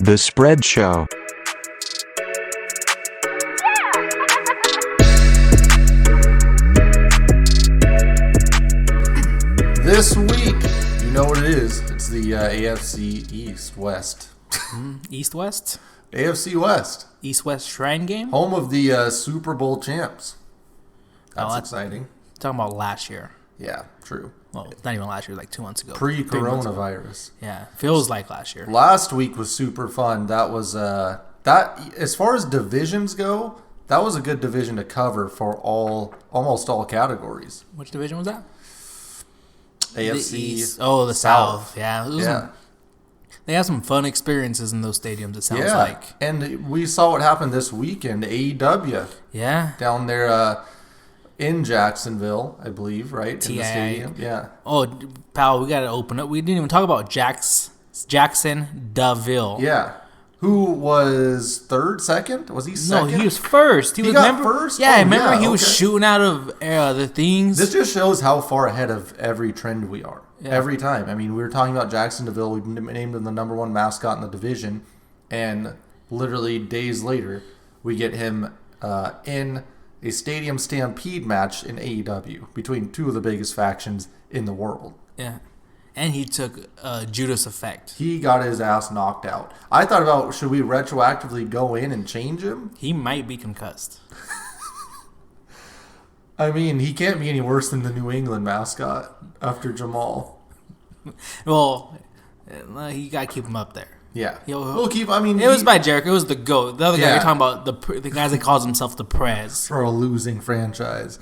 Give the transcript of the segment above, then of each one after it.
The Spread Show. This week, you know what it is. It's the AFC East West. East-West? AFC West. East-West Shrine Game? Home of the Super Bowl champs. That's that's exciting. Talking about last year. Yeah, true. Well, not even last year, like 2 months ago. Pre-coronavirus. Yeah, feels like last year. Last week was super fun. That was, as far as divisions go, that was a good division to cover for almost all categories. Which division was that? AFC. The East. Oh, the South. Yeah. They have some fun experiences in those stadiums, it sounds like. And we saw what happened this weekend. AEW. Yeah. Down there in Jacksonville, I believe, right? In the stadium. Yeah. Oh, pal, we got to open up. We didn't even talk about Jackson DeVille. Yeah. Who was third, second? Was he second? No, he was first. He got first? Yeah, Oh, I remember yeah, he was okay. shooting out of the things. This just shows how far ahead of every trend we are. Yeah. Every time. I mean, we were talking about Jackson DeVille. We named him the number one mascot in the division. And literally days later, we get him in a stadium stampede match in AEW between two of the biggest factions in the world. Yeah. And he took Judas effect. He got his ass knocked out. I thought about, should we retroactively go in and change him? He might be concussed. I mean, he can't be any worse than the New England mascot after Jamal. Well, you got to keep him up there. Yeah. We'll keep, I mean... It was by Jericho. It was the GOAT. The other guy Yeah. you're talking about, the guy that calls himself the Prez. For a losing franchise.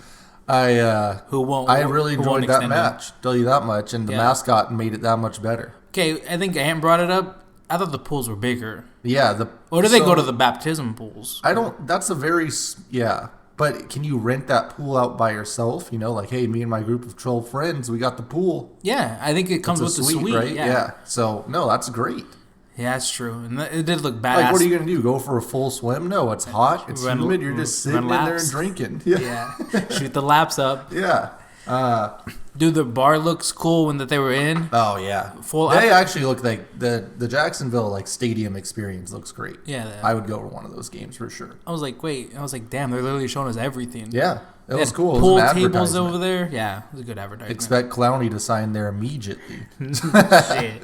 I really enjoyed that match. Tell you that much. And the mascot made it that much better. Okay, I think Ant brought it up. I thought the pools were bigger. Yeah. Or did they go to the baptism pools? That's a very... Yeah. But can you rent that pool out by yourself? You know, like, hey, me and my group of 12 friends, we got the pool. Yeah, I think it comes with the suite, right? Yeah. So, no, that's great. Yeah, that's true. And it did look badass. Like, what are you going to do? Go for a full swim? No, it's hot. It's humid. You're just sitting in there and drinking. Yeah. Shoot the laps up. Yeah. Dude, the bar looks cool when they were in. Oh, yeah. They actually look like the Jacksonville like stadium experience looks great. Yeah. I would go to one of those games for sure. I was like, damn, they're literally showing us everything. Yeah. It was cool. Pool it was an tables over there. Yeah, it was a good advertisement. Expect Clowney to sign there immediately. Shit.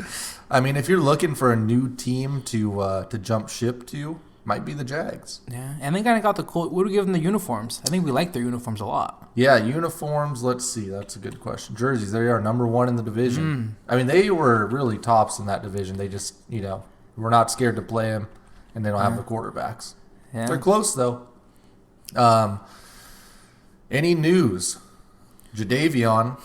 I mean, if you're looking for a new team to jump ship to, might be the Jags. Yeah, and they kind of got the cool. What do we give them the uniforms? I think we like their uniforms a lot. Yeah, uniforms. Let's see. That's a good question. Jerseys. They are number one in the division. I mean, they were really tops in that division. They just, we're not scared to play them, and they don't have the quarterbacks. Yeah. They're close though. Any news? Jadeveon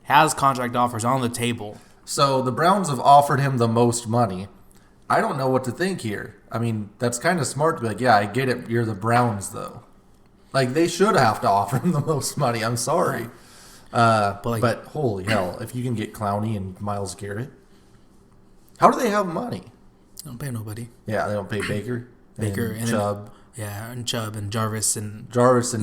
has contract offers on the table. So the Browns have offered him the most money. I don't know what to think here. I mean, that's kind of smart to be like, yeah, I get it. You're the Browns, though. Like, they should have to offer him the most money. I'm sorry. But holy hell, if you can get Clowney and Myles Garrett. How do they have money? They don't pay nobody. Yeah, they don't pay Baker. And Chubb. And Chubb and Jarvis and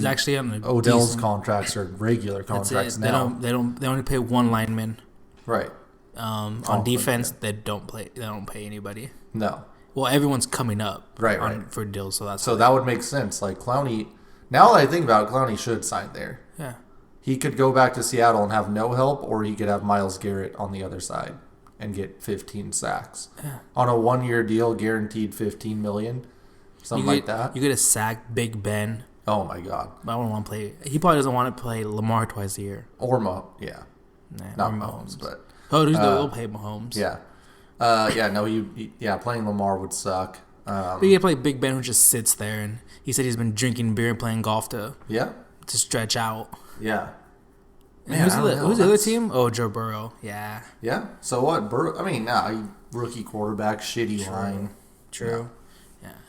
actually on Odell's contracts are regular contracts now. They only pay one lineman. Right. On defense, they don't pay anybody. No. Well, everyone's coming up for deals, so that would make sense. Like Clowney, now that I think about it, Clowney should sign there. Yeah. He could go back to Seattle and have no help, or he could have Myles Garrett on the other side and get 15 sacks. Yeah. On a 1-year deal, guaranteed $15 million, like that. You get a sack Big Ben. Oh my God. I don't want to play. He probably doesn't want to play Lamar twice a year. Or not Mahomes, but. Oh, they'll pay Mahomes. Yeah. Playing Lamar would suck. But you play Big Ben, who just sits there, and he said he's been drinking beer and playing golf to stretch out. Yeah. Man, who's the other team? Oh, Joe Burrow. Yeah. Yeah. So what? Burrow? I mean, rookie quarterback, shitty line. True.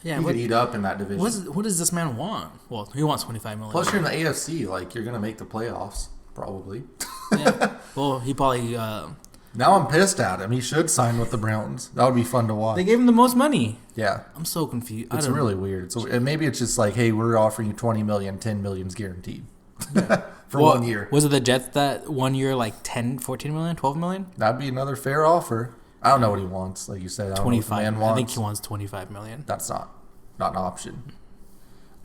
Yeah. He could eat up in that division. What does this man want? Well, he wants $25 million. Plus, you're in the AFC. Like, you're gonna make the playoffs probably. Yeah. Well, he probably. Now I'm pissed at him. He should sign with the Browns. That would be fun to watch. They gave him the most money. Yeah. I'm so confused. It's really weird. So maybe it's just like, hey, we're offering you $20 million, $10 million's guaranteed for 1 year. Was it the Jets that 1 year like 10, 14 million, 12 million? That'd be another fair offer. I don't know what he wants. Like you said, I don't know what the man wants. I think he wants $25 million. That's not an option.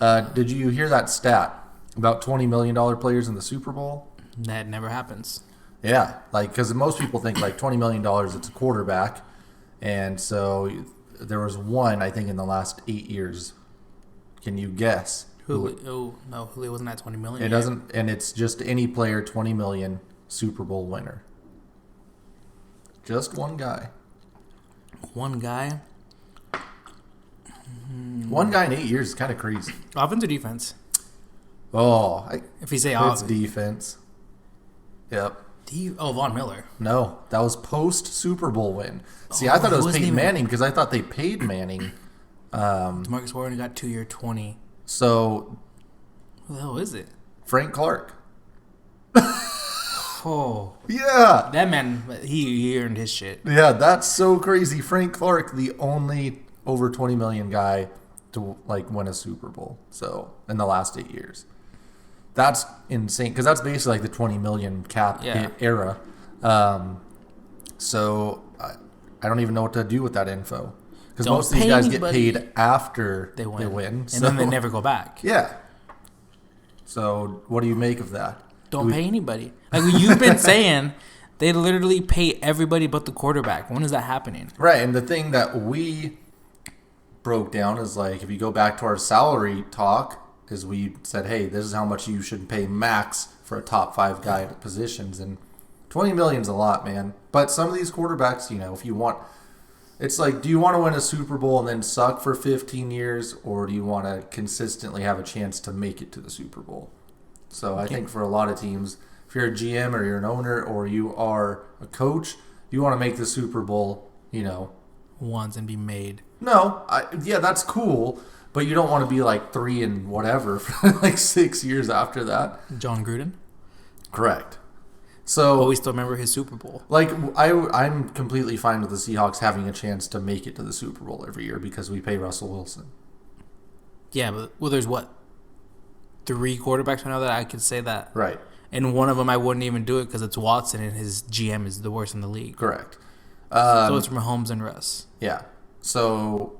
Did you hear that stat about $20 million players in the Super Bowl? That never happens. Yeah, like because most people think like $20 million, it's a quarterback, and so there was one I think in the last 8 years. Can you guess? No, Julio wasn't at $20 million. It doesn't, and it's just any player, $20 million Super Bowl winner. Just one guy. One guy. One guy in 8 years is kind of crazy. Offense or defense? If you say it's offense. defense. Yep. Von Miller. No, that was post Super Bowl win. See, I thought it was Peyton Manning because I thought they paid Manning. Demarcus Ware got 2 year 20. So, who the hell is it? Frank Clark. Oh. Yeah. That man, he earned his shit. Yeah, that's so crazy. Frank Clark, the only over 20 million guy to like win a Super Bowl. So, in the last 8 years. That's insane because that's basically like the 20 million cap hit era. So, I don't even know what to do with that info. Because most of these guys get paid after they win. And then they never go back. Yeah. So, what do you make of that? Don't pay anybody. Like you've been saying, they literally pay everybody but the quarterback. When is that happening? Right, and the thing that we broke down is like, if you go back to our salary talk, is we said, hey, this is how much you should pay max for a top 5 guy at positions. And 20 million is a lot, man. But some of these quarterbacks, if you want... It's like, do you want to win a Super Bowl and then suck for 15 years, or do you want to consistently have a chance to make it to the Super Bowl? So I think for a lot of teams, if you're a GM or you're an owner or you are a coach, you want to make the Super Bowl, once and be made. No, that's cool, but you don't want to be like 3 and whatever for like 6 years after that. John Gruden? Correct. So, but we still remember his Super Bowl. Like, I'm completely fine with the Seahawks having a chance to make it to the Super Bowl every year because we pay Russell Wilson. Yeah, but there's 3 quarterbacks right now that I could say that. Right. And one of them I wouldn't even do it because it's Watson and his GM is the worst in the league. Correct. So it's Mahomes and Russ. Yeah. So,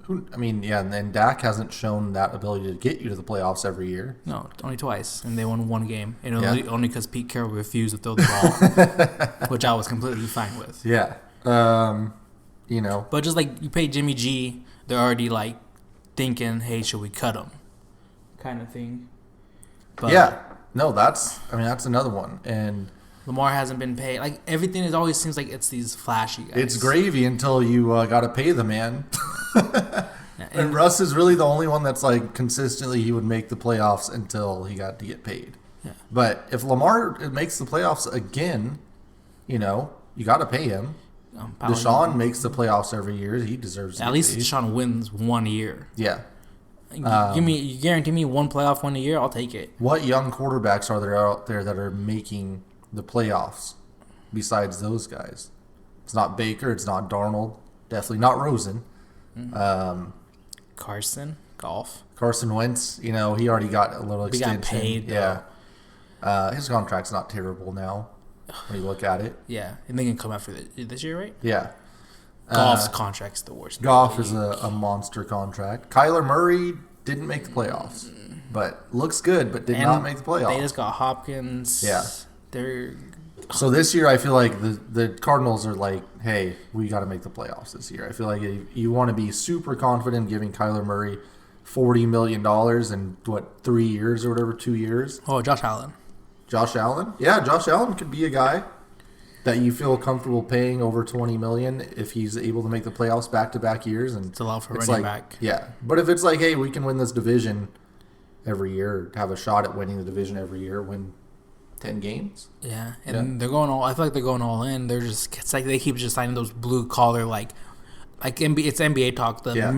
and then Dak hasn't shown that ability to get you to the playoffs every year. No, only twice. And they won 1 game. And only because Pete Carroll refused to throw the ball, which I was completely fine with. Yeah. But just like you pay Jimmy G, they're already like thinking, hey, should we cut him? Kind of thing. But yeah. No, that's another one. And Lamar hasn't been paid. Like, everything always seems like it's these flashy guys. It's gravy until you got to pay the man. And Russ is really the only one that's like consistently he would make the playoffs until he got to get paid. Yeah. But if Lamar makes the playoffs again, you got to pay him. Deshaun makes the playoffs every year. He deserves at least Deshaun wins 1 year. Yeah. You guarantee me 1 playoff win a year, I'll take it. What young quarterbacks are there out there that are making the playoffs besides those guys? It's not Baker. It's not Darnold. Definitely not Rosen. Mm-hmm. Carson Wentz, he already got a little extension. He got paid, yeah. His contract's not terrible now when you look at it. Yeah, and they can come after this year, right? Yeah. Goff's contract's the worst. Goff is a monster contract. Kyler Murray didn't make the playoffs, but looks good, but did not make the playoffs. They just got Hopkins. Yeah. So this year, I feel like the Cardinals are like, hey, we got to make the playoffs this year. I feel like you want to be super confident giving Kyler Murray $40 million in, 3 years or whatever, 2 years? Oh, Josh Allen. Josh Allen? Yeah, Josh Allen could be a guy that you feel comfortable paying over $20 million if he's able to make the playoffs back-to-back years. And it's a lot for running back. Yeah, but if it's like, hey, we can win this division every year, have a shot at winning the division every year, win 10 games. Yeah, and they're going all. I feel like they're going all in. It's like they keep just signing those blue collar like NBA. It's NBA talk. They're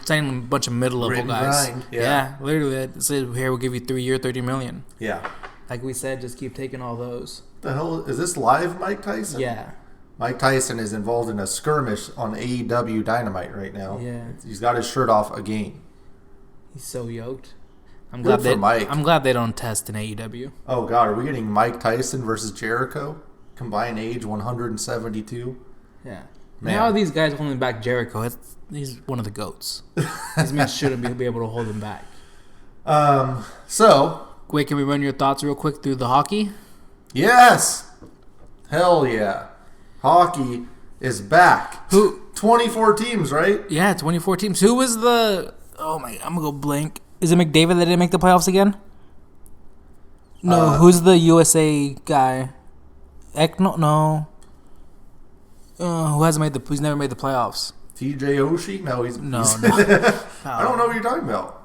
signing a bunch of mid level guys. Grind. Yeah, literally. It says here we'll give you 3 year, $30 million. Yeah. Like we said, just keep taking all those. The hell is this live, Mike Tyson? Yeah. Mike Tyson is involved in a skirmish on AEW Dynamite right now. Yeah. He's got his shirt off again. He's so yoked. I'm Good for Mike. I'm glad they don't test in AEW. Oh God, are we getting Mike Tyson versus Jericho? Combined age 172. Yeah. Man. Now these guys holding back Jericho. He's one of the GOATs. These men shouldn't be able to hold him back. So. Wait, can we run your thoughts real quick through the hockey? Yes. Hell yeah. Hockey is back. 24 teams, right? Yeah, 24 teams. Who was the... Oh, my... I'm going to go blank. Is it McDavid that didn't make the playoffs again? No, who's the USA guy? Ekno? No. Who's never made the playoffs? TJ Oshie? No, he's... No. I don't know what you're talking about.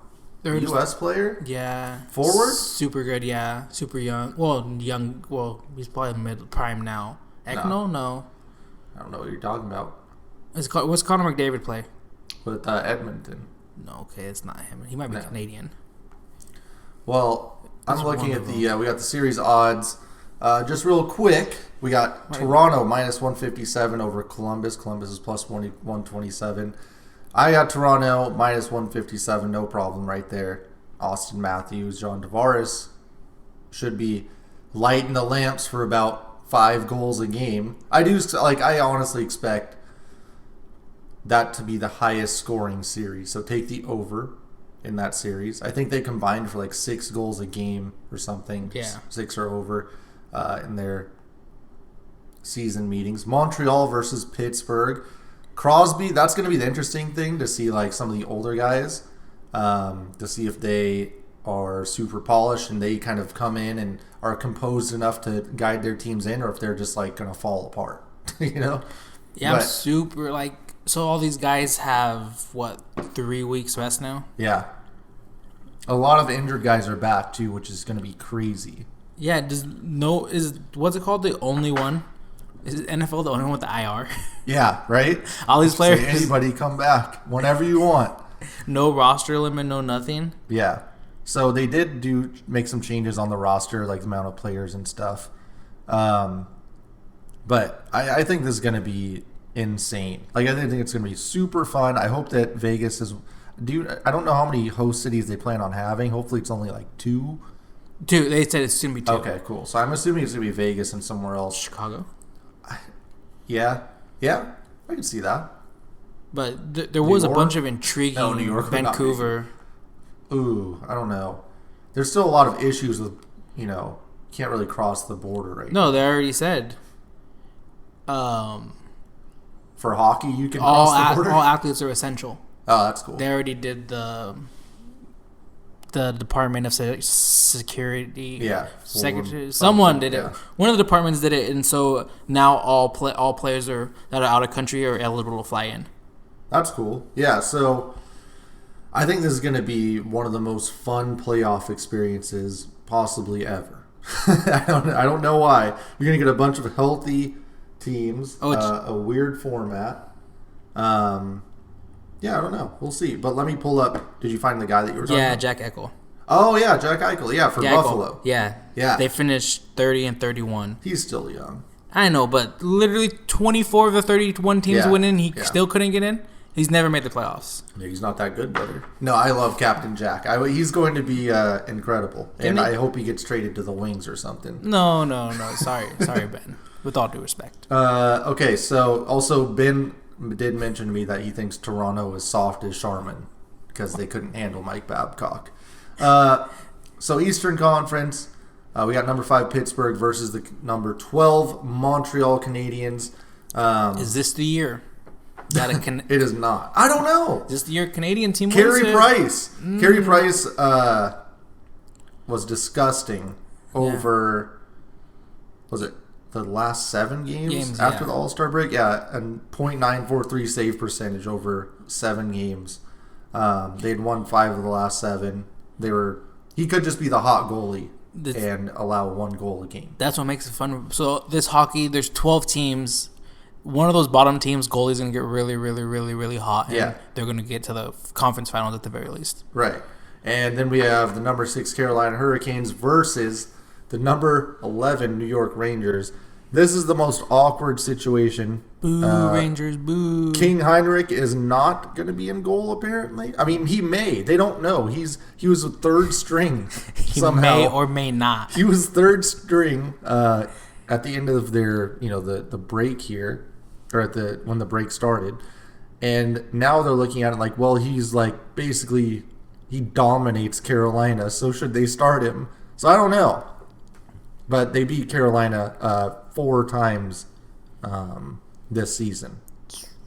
U.S. player? Yeah. Forward? Super good, yeah. Super young. Well, he's probably mid-prime now. Ekno? No. I don't know what you're talking about. What's Connor McDavid play? With Edmonton. No, okay, it's not him. He might be Canadian. Well, I'm looking at we got the series odds. Just real quick, we got Toronto minus 157 over Columbus. Columbus is plus 127. I got Toronto minus 157, no problem right there. Austin Matthews, John Tavares should be lighting the lamps for about 5 goals a game. I honestly expect that to be the highest scoring series. So take the over in that series. I think they combined for 6 goals a game or something. Yeah. 6 or over in their season meetings. Montreal versus Pittsburgh. Crosby, that's going to be the interesting thing to see some of the older guys, to see if they are super polished and they kind of come in and are composed enough to guide their teams in, or if they're just going to fall apart, Yeah, I'm super so all these guys have 3 weeks rest now? Yeah. A lot of injured guys are back too, which is going to be crazy. Yeah, what's it called, the only one? Is NFL the only one with the IR? Yeah, right? All these players. Say anybody come back whenever you want. No roster limit, no nothing. Yeah. So they did make some changes on the roster, the amount of players and stuff. But I think this is going to be insane. I think it's going to be super fun. I hope that Vegas is... I don't know how many host cities they plan on having. Hopefully it's only 2. 2. They said it's going to be 2. Okay, cool. So I'm assuming it's going to be Vegas and somewhere else. Chicago? Yeah, I can see that. But there was a bunch of intriguing New York, Vancouver. Ooh, I don't know. There's still a lot of issues with, can't really cross the border right now. No, they already said. For hockey, you can cross the border? All athletes are essential. Oh, that's cool. They already did the Department of Security. Yeah. Secretary. Someone did it. Yeah. One of the departments did it, and so now all players that are out of country are eligible to fly in. That's cool. Yeah, so I think this is going to be one of the most fun playoff experiences possibly ever. I don't know why. You're going to get a bunch of healthy teams, a weird format. Yeah, I don't know. We'll see. But let me pull up. Did you find the guy that you were talking about? Yeah, Jack Eichel. Oh, yeah, Jack Eichel. Yeah, for Buffalo. Yeah. They finished 30 and 31. He's still young. I know, but literally 24 of the 31 teams went in. He still couldn't get in. He's never made the playoffs. Yeah, he's not that good, brother. No, I love Captain Jack. He's going to be incredible. And I hope he gets traded to the Wings or something. No. Sorry, Ben. With all due respect. Okay, so also Ben did mention to me that he thinks Toronto is soft as Charmin because they couldn't handle Mike Babcock. So Eastern Conference, we got number 5 Pittsburgh versus the number 12 Montreal Canadiens. Is this the year? It is not. I don't know. Is this the year Canadian team wins Carey Price. Carey Price was disgusting over, was it the last 7 games after the All-Star break? Yeah, and .943 save percentage over 7 games. They'd won 5 of the last 7. He could just be the hot goalie and allow 1 goal a game. That's what makes it fun. So this hockey, there's 12 teams. One of those bottom teams, goalie's going to get really, really, really, really hot. And they're going to get to the conference finals at the very least. Right. And then we have the number 6 Carolina Hurricanes versus the number 11 New York Rangers. This is the most awkward situation. Boo, Rangers, boo. King Heinrich is not going to be in goal, apparently. I mean, he may. They don't know. He was a 3rd string somehow. He may or may not. He was 3rd string at the end of their, the break here. or when the break started. And now they're looking at it like, well, he's like basically he dominates Carolina, so should they start him? So I don't know. But they beat Carolina 4 times this season.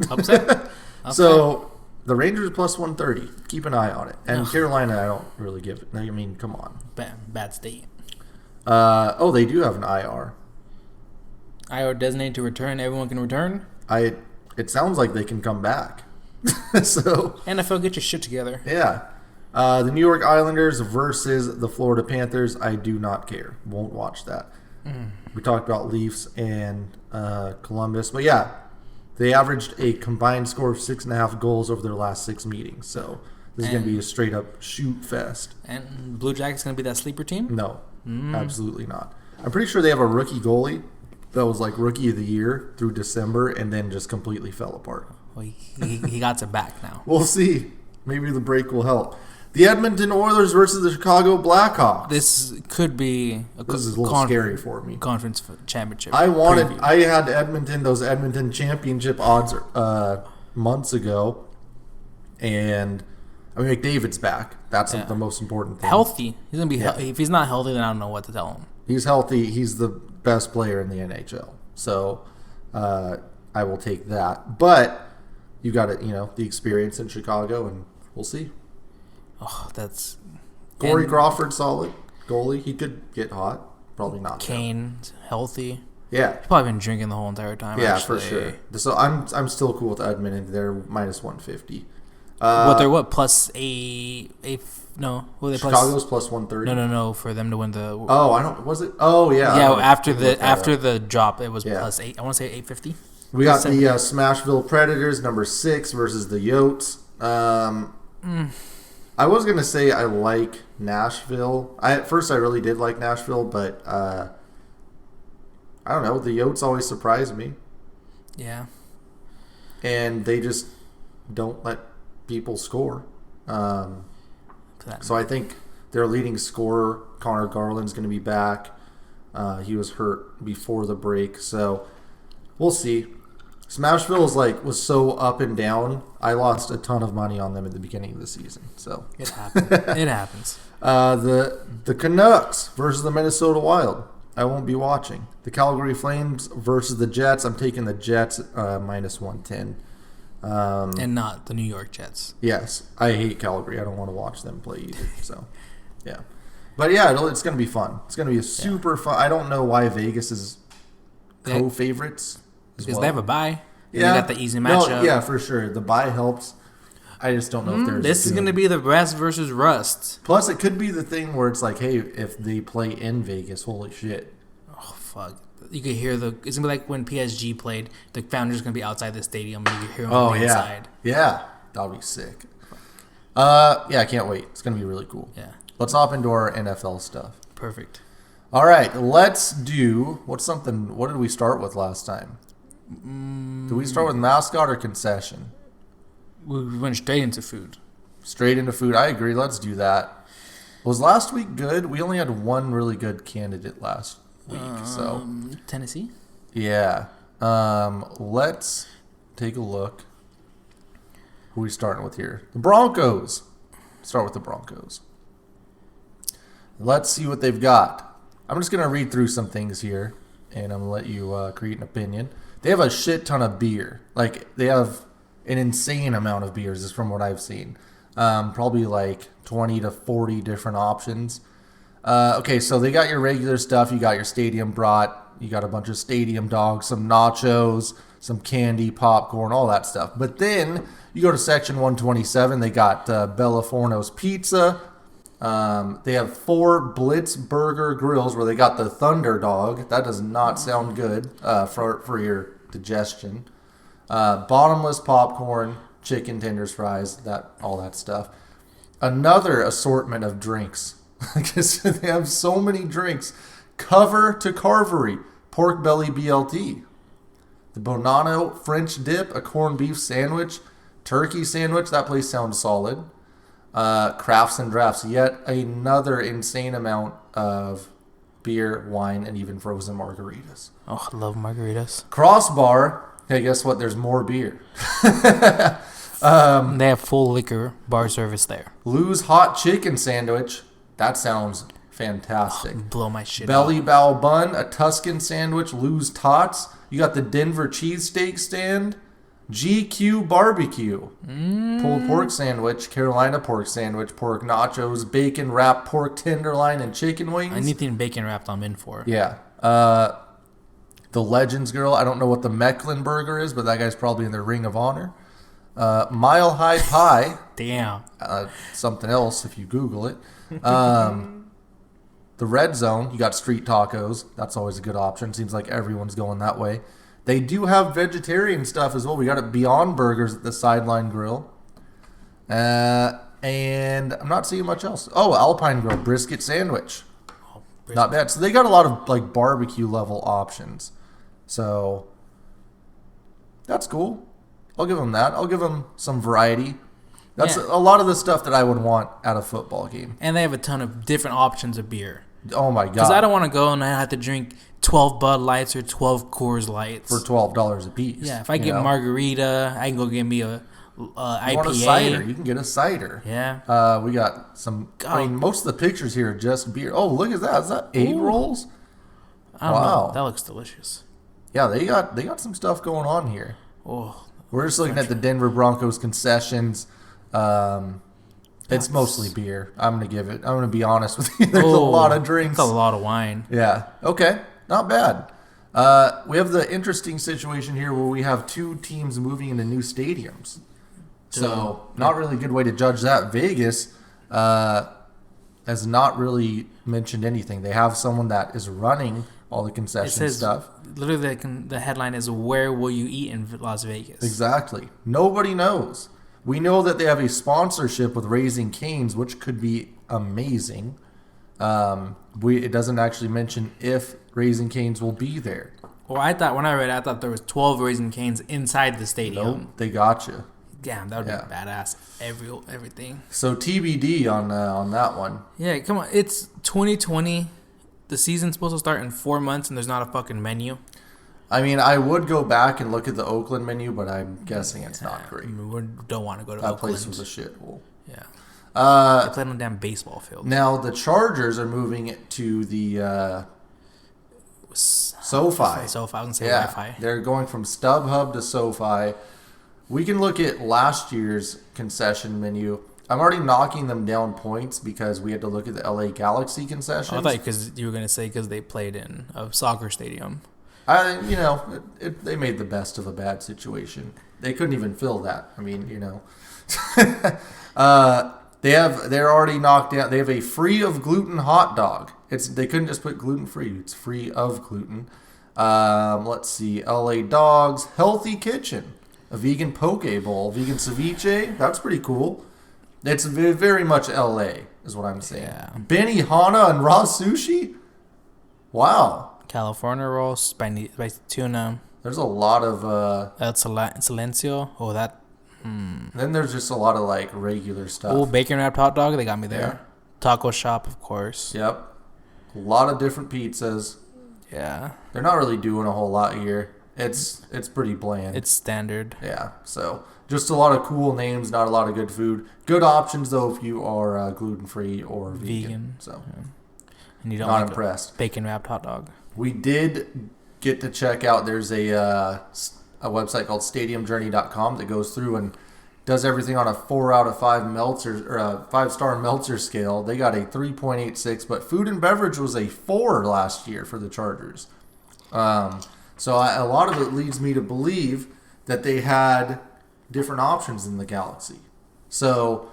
Upset? So the Rangers plus 130. Keep an eye on it. And Carolina, I don't really give it. I mean, come on. Bad state. They do have an IR. IR designated to return. Everyone can return. It sounds like they can come back. So NFL, get your shit together. yeah. The New York Islanders versus the Florida Panthers. I do not care. Won't watch that. We talked about Leafs and Columbus. But yeah, they averaged a combined score of 6.5 goals over their last 6 meetings. So this is going to be a straight up shoot fest. And Blue Jackets going to be that sleeper team? No, absolutely not. I'm pretty sure they have a rookie goalie that was like rookie of the year through December and then just completely fell apart. Well, he got it back now. We'll see. Maybe the break will help. The Edmonton Oilers versus the Chicago Blackhawks. This could be This is a little scary for me. Conference championship. I preview. had those Edmonton championship odds months ago, and I mean McDavid's back. That's the most important thing. Healthy. He's gonna be. If he's not healthy, then I don't know what to tell him. He's healthy. He's the best player in the NHL. So I will take that. But you got it. The experience in Chicago, and we'll see. Oh, that's Corey Crawford, solid goalie. He could get hot. Probably not. Kane's healthy. Yeah, He's probably been drinking the whole entire time. yeah, actually. for sure. So I'm still cool with Edmonton. They're minus 150. They're plus no? Were they Chicago's plus 130. No. For them to win the. Oh, I don't. Was it? Oh, yeah. Yeah, after the drop, it was plus 8. I want to say 850. We got the Smashville Predators, number 6, versus the Yotes. I was gonna say I like Nashville. At first I really did like Nashville, but I don't know. The Yotes always surprise me. Yeah. And they just don't let people score. So I think their leading scorer, Connor Garland's going to be back. He was hurt before the break, so we'll see. Smashville was so up and down. I lost a ton of money on them at the beginning of the season. So it happens. It happens. The Canucks versus the Minnesota Wild. I won't be watching. The Calgary Flames versus the Jets. I'm taking the Jets minus 110. And not the New York Jets. Yes. I hate Calgary. I don't want to watch them play either. So, yeah. But, yeah, it's going to be fun. It's going to be a super fun. I don't know why Vegas is co-favorites. Because they have a bye. Yeah. They got the easy matchup. No, yeah, for sure. The bye helps. I just don't know if there's... This is going to be the rest versus rust. Plus, it could be the thing where it's like, hey, if they play in Vegas, holy shit. Oh, fuck. You could hear it's going to be like when PSG played. The Founders going to be outside the stadium. And you can hear them on the inside. Yeah. That'll be sick. Yeah, I can't wait. It's going to be really cool. Yeah. Let's hop into our NFL stuff. Perfect. All right, let's do... What did we start with last time? Did we start with mascot or concession? We went straight into food. Straight into food. I agree. Let's do that. Was last week good? We only had one really good candidate last week. Tennessee? Yeah. Let's take a look. Who are we starting with here? The Broncos. Start with the Broncos. Let's see what they've got. I'm just going to read through some things here, and I'm going to let you create an opinion. They have a shit ton of beer. They have an insane amount of beers, is from what I've seen. Probably 20 to 40 different options. Okay, so they got your regular stuff. You got your stadium brat. You got a bunch of stadium dogs, some nachos, some candy, popcorn, all that stuff. But then you go to section 127. They got Bella Forno's Pizza. They have 4 Blitz Burger Grills where they got the Thunder Dog. That does not sound good for your digestion. Bottomless popcorn, chicken tenders, fries, all that stuff. Another assortment of drinks. Because they have so many drinks. Cover to Carvery, pork belly BLT. The Bonanno French dip, a corned beef sandwich, turkey sandwich. That place sounds solid. Crafts and drafts. Yet another insane amount of beer, wine, and even frozen margaritas. Oh, I love margaritas. Crossbar, Hey, guess what? There's more beer. They have full liquor bar service there. Lou's hot chicken sandwich. That sounds fantastic. Blow my shit Belly out. bow bun, a Tuscan sandwich, Lou's Tots. You got the Denver cheesesteak stand, GQ barbecue, pulled pork sandwich, Carolina pork sandwich, pork nachos, bacon wrapped pork tenderloin, and chicken wings. Anything bacon wrapped I'm in for. Yeah. The Legends Girl. I don't know what the Mechlin burger is, but that guy's probably in the Ring of Honor. Mile High Pie. Damn. Something else if you Google it. The Red Zone. You got street tacos. That's always a good option. Seems like everyone's going that way. They do have vegetarian stuff as well. We got it Beyond Burgers at the Sideline Grill. And I'm not seeing much else. Oh, Alpine Grill brisket sandwich. Not bad. So they got a lot of like barbecue level options. So that's cool. I'll give them that. I'll give them some variety. That's a lot of the stuff that I would want at a football game. And they have a ton of different options of beer. Oh my god! Because I don't want to go and I have to drink 12 Bud Lights or 12 Coors Lights for $12 a piece. Yeah, if I get margarita, I can go get me a IPA. You want a cider? You can get a cider. Yeah. We got some. I mean, most of the pictures here are just beer. Oh, look at that! Is that egg rolls? I don't know. That looks delicious. Yeah, they got some stuff going on here. Oh, we're just looking at the Denver Broncos concessions. It's mostly beer. I'm gonna be honest with you. There's a lot of drinks. That's a lot of wine. Yeah. Okay. Not bad. We have the interesting situation here where we have two teams moving into new stadiums. So not really a good way to judge that. Vegas has not really mentioned anything. They have someone that is running all the concession stuff. Literally, the headline is, "Where will you eat in Las Vegas?" Exactly. Nobody knows. We know that they have a sponsorship with Raising Cane's, which could be amazing. It doesn't actually mention if Raising Cane's will be there. Well, when I read it, I thought there was 12 Raising Cane's inside the stadium. Nope, they got you. Damn, that would be badass. Everything. So TBD on that one. Yeah, come on. It's 2020. The season's supposed to start in 4 months, and there's not a fucking menu. I mean, I would go back and look at the Oakland menu, but I'm guessing it's not great. I mean, we don't want to go to that Oakland. Place was a shithole. Yeah. They played on a damn baseball field. Now, the Chargers are moving it to the SoFi. SoFi, I was going to say Wi-Fi. They're going from StubHub to SoFi. We can look at last year's concession menu. I'm already knocking them down points because we had to look at the LA Galaxy concessions. I thought you were going to say because they played in a soccer stadium. They made the best of a bad situation. They couldn't even fill that. I mean, they're already knocked out. They have a free of gluten hot dog. They couldn't just put gluten free. It's free of gluten. Let's see, LA Dogs, Healthy Kitchen, a vegan poke bowl, vegan ceviche. That's pretty cool. It's very much LA, is what I'm saying. Yeah. Benihana and raw sushi. Wow. California rolls, spicy tuna. There's a lot of El Silencio. Oh, that. Then there's just a lot of like regular stuff. Oh, bacon wrapped hot dog. They got me there. Yeah. Taco shop, of course. Yep. A lot of different pizzas. Yeah. They're not really doing a whole lot here. It's pretty bland. It's standard. Yeah. So just a lot of cool names, not a lot of good food. Good options though if you are gluten free or vegan. So. Yeah. And you don't not impressed. Bacon wrapped hot dog. We did get to check out. There's a website called StadiumJourney.com that goes through and does everything on a 4 out of 5 Meltzer or a 5-star Meltzer scale. They got a 3.86, but food and beverage was a 4 last year for the Chargers. So a lot of it leads me to believe that they had different options in the Galaxy. So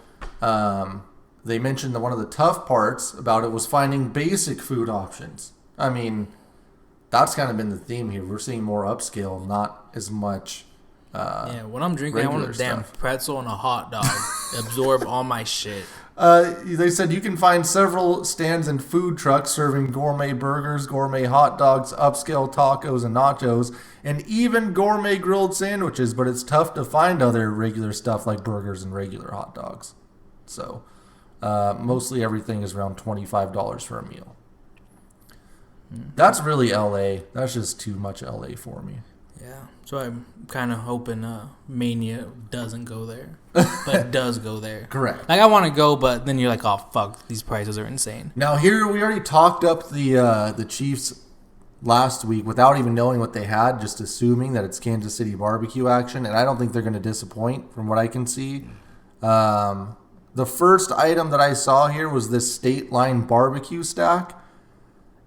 they mentioned that one of the tough parts about it was finding basic food options. I mean, that's kind of been the theme here. We're seeing more upscale, not as much. When I'm drinking, I want a damn pretzel and a hot dog. Absorb all my shit. They said you can find several stands and food trucks serving gourmet burgers, gourmet hot dogs, upscale tacos and nachos, and even gourmet grilled sandwiches, but it's tough to find other regular stuff like burgers and regular hot dogs. So, mostly everything is around $25 for a meal. That's really LA. That's just too much LA for me. Yeah, so I'm kind of hoping Mania doesn't go there, but does go there. Correct. Like I want to go, but then you're like, oh fuck, these prices are insane. Now here we already talked up the Chiefs last week without even knowing what they had, just assuming that it's Kansas City barbecue action, and I don't think they're going to disappoint from what I can see. The first item that I saw here was this State Line barbecue stack,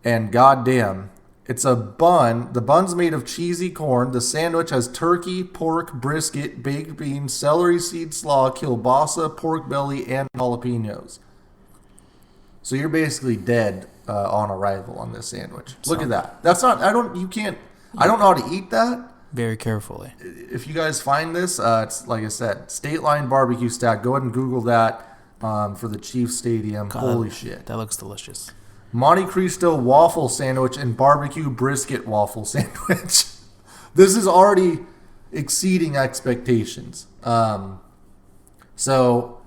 and goddamn, it's a bun. The bun's made of cheesy corn. The sandwich has turkey, pork, brisket, baked beans, celery seed slaw, kielbasa, pork belly, and jalapenos. So you're basically dead on arrival on this sandwich. Look at that. That's not. I don't know how to eat that. Very carefully. If you guys find this, it's like I said, State Line barbecue stack. Go ahead and Google that for the Chiefs Stadium. God, holy shit. That looks delicious. Monte Cristo waffle sandwich and barbecue brisket waffle sandwich. This is already exceeding expectations. So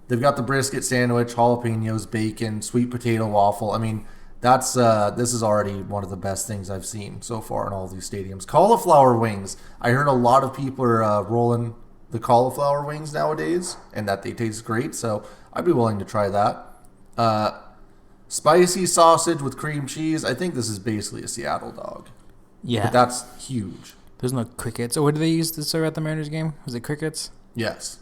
they've got the brisket sandwich, jalapenos, bacon, sweet potato waffle. I mean, this is already one of the best things I've seen so far in all of these stadiums. Cauliflower wings. I heard a lot of people are rolling the cauliflower wings nowadays, and that they taste great. So I'd be willing to try that. Spicy sausage with cream cheese. I think this is basically a Seattle dog. Yeah. But that's huge. There's no crickets. Or what do they use to serve at the Mariners game? Was it crickets? Yes.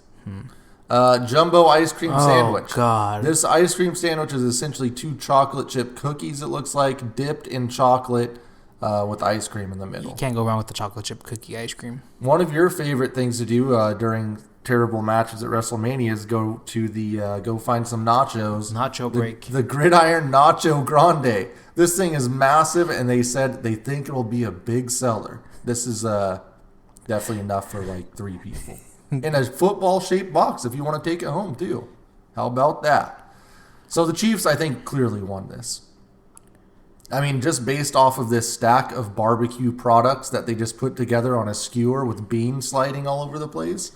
Jumbo ice cream sandwich. Oh, God. This ice cream sandwich is essentially 2 chocolate chip cookies, it looks like, dipped in chocolate with ice cream in the middle. You can't go wrong with the chocolate chip cookie ice cream. One of your favorite things to do during terrible matches at WrestleMania is go find some nachos. Nacho break. The Gridiron Nacho Grande. This thing is massive, and they said they think it'll be a big seller. This is definitely enough for like 3 people. In a football-shaped box if you want to take it home, too. How about that? So the Chiefs, I think, clearly won this. I mean, just based off of this stack of barbecue products that they just put together on a skewer with beans sliding all over the place.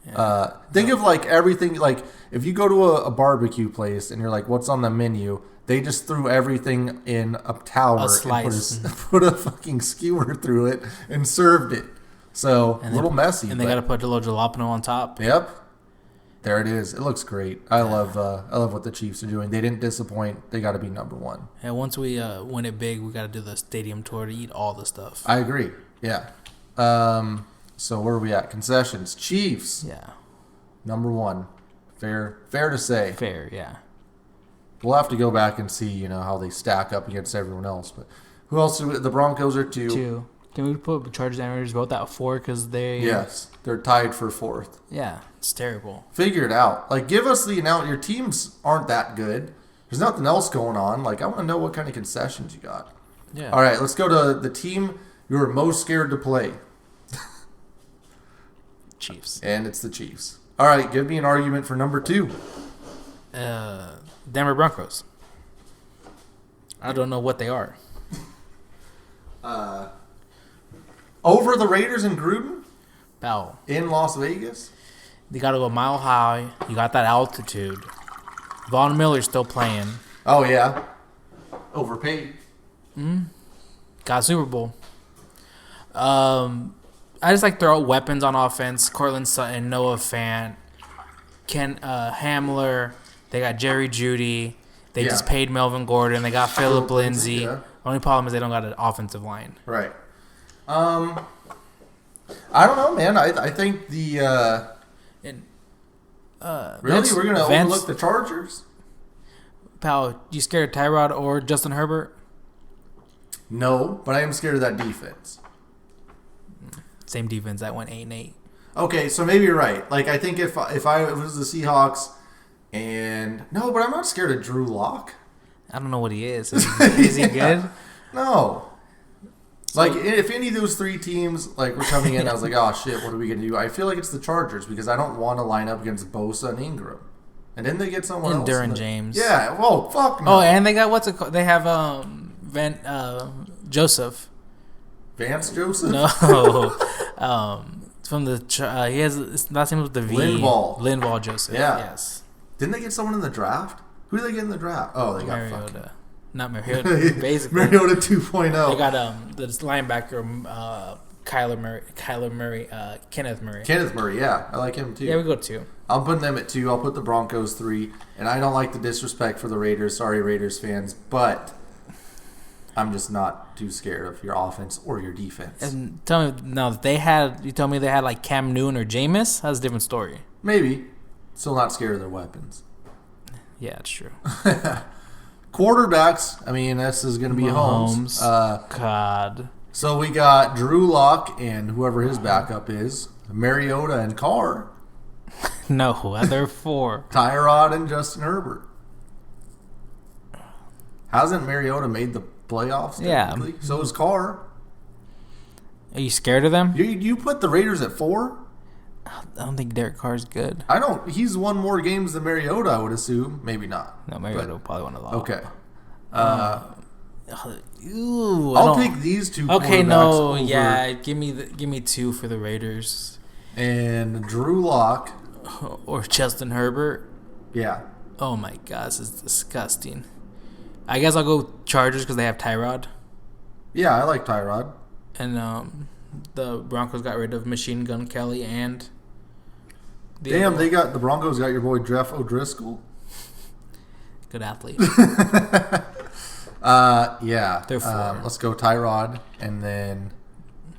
Yeah. Think of like everything, like if you go to a barbecue place and you're like, what's on the menu? They just threw everything in a tower and put a fucking skewer through it and served it. So a little messy. And they got to put a little jalapeno on top. Yep. There it is. It looks great. I love what the Chiefs are doing. They didn't disappoint. They got to be number one. And once we win it big, we got to do the stadium tour to eat all the stuff. I agree. Yeah. So where are we at? Concessions. Chiefs. Yeah. Number one. Fair to say. Fair, yeah. We'll have to go back and see, how they stack up against everyone else. But who else? The Broncos are 2. 2. Can we put Chargers and Raiders both at 4 because they? Yes, they're tied for 4th. Yeah, it's terrible. Figure it out. Like, give us the announcement. Your teams aren't that good. There's nothing else going on. Like, I want to know what kind of concessions you got. Yeah. All right, let's go to the team you were most scared to play. Chiefs. And it's the Chiefs. All right, give me an argument for number 2. Denver Broncos. I don't know what they are. Over the Raiders in Gruden? Pal. In Las Vegas? They got to go mile high. You got that altitude. Von Miller's still playing. Oh, yeah. Overpaid. Got Super Bowl. I just like throw out weapons on offense. Cortland Sutton, Noah Fant, Ken Hamler. They got Jerry Jeudy. They just paid Melvin Gordon. They got Phillip Lindsay. Yeah. Only problem is they don't got an offensive line. Right. I don't know, man. I think the really we're gonna overlook the Chargers. Pal, you scared of Tyrod or Justin Herbert? No, but I am scared of that defense. Same defense that went 8-8. Okay, so maybe you're right. Like I think if I was the Seahawks, but I'm not scared of Drew Lock. I don't know what he is. Is he good? No. Like, if any of those 3 teams, like, were coming in, I was like, oh, shit, what are we going to do? I feel like it's the Chargers because I don't want to line up against Bosa and Ingram. And then they get someone else. And Duran James. Yeah, well, fuck no. Oh, and they got, they have Joseph. Vance Joseph? No. From the, he has, his last name was the V. Linval Joseph. Yeah. Yes. Didn't they get someone in the draft? Who did they get in the draft? Oh, they got Mariota. fucking... Not Mariota, basically. Mariota 2.0. They got this linebacker, Kyler Murray, Kenneth Murray. Kenneth Murray, yeah. I like him too. Yeah, we go 2. I'm putting them at 2. I'll put the Broncos 3. And I don't like the disrespect for the Raiders. Sorry, Raiders fans. But I'm just not too scared of your offense or your defense. And tell me, now, you told me they had like Cam Newton or Jameis? That's a different story. Maybe. Still not scared of their weapons. Yeah, it's true. Quarterbacks, I mean, this is going to be Mahomes. Holmes. God. So we got Drew Lock and whoever his backup is, Mariota and Carr. No, other 4. Tyrod and Justin Herbert. Hasn't Mariota made the playoffs? Yeah. So is Carr. Are you scared of them? You put the Raiders at 4? I don't think Derek Carr's good. I don't. He's won more games than Mariota, I would assume. Maybe not. No, Mariota will probably win a lot. Okay. I'll take these 2 Okay, quarterbacks no, over. yeah, give me 2 for the Raiders. And Drew Lock. Or Justin Herbert. Yeah. Oh my God, this is disgusting. I guess I'll go Chargers because they have Tyrod. Yeah, I like Tyrod. And the Broncos got rid of Machine Gun Kelly and... the Broncos got your boy Jeff O'Driscoll. Good athlete. Yeah. They're 4. Let's go Tyrod and then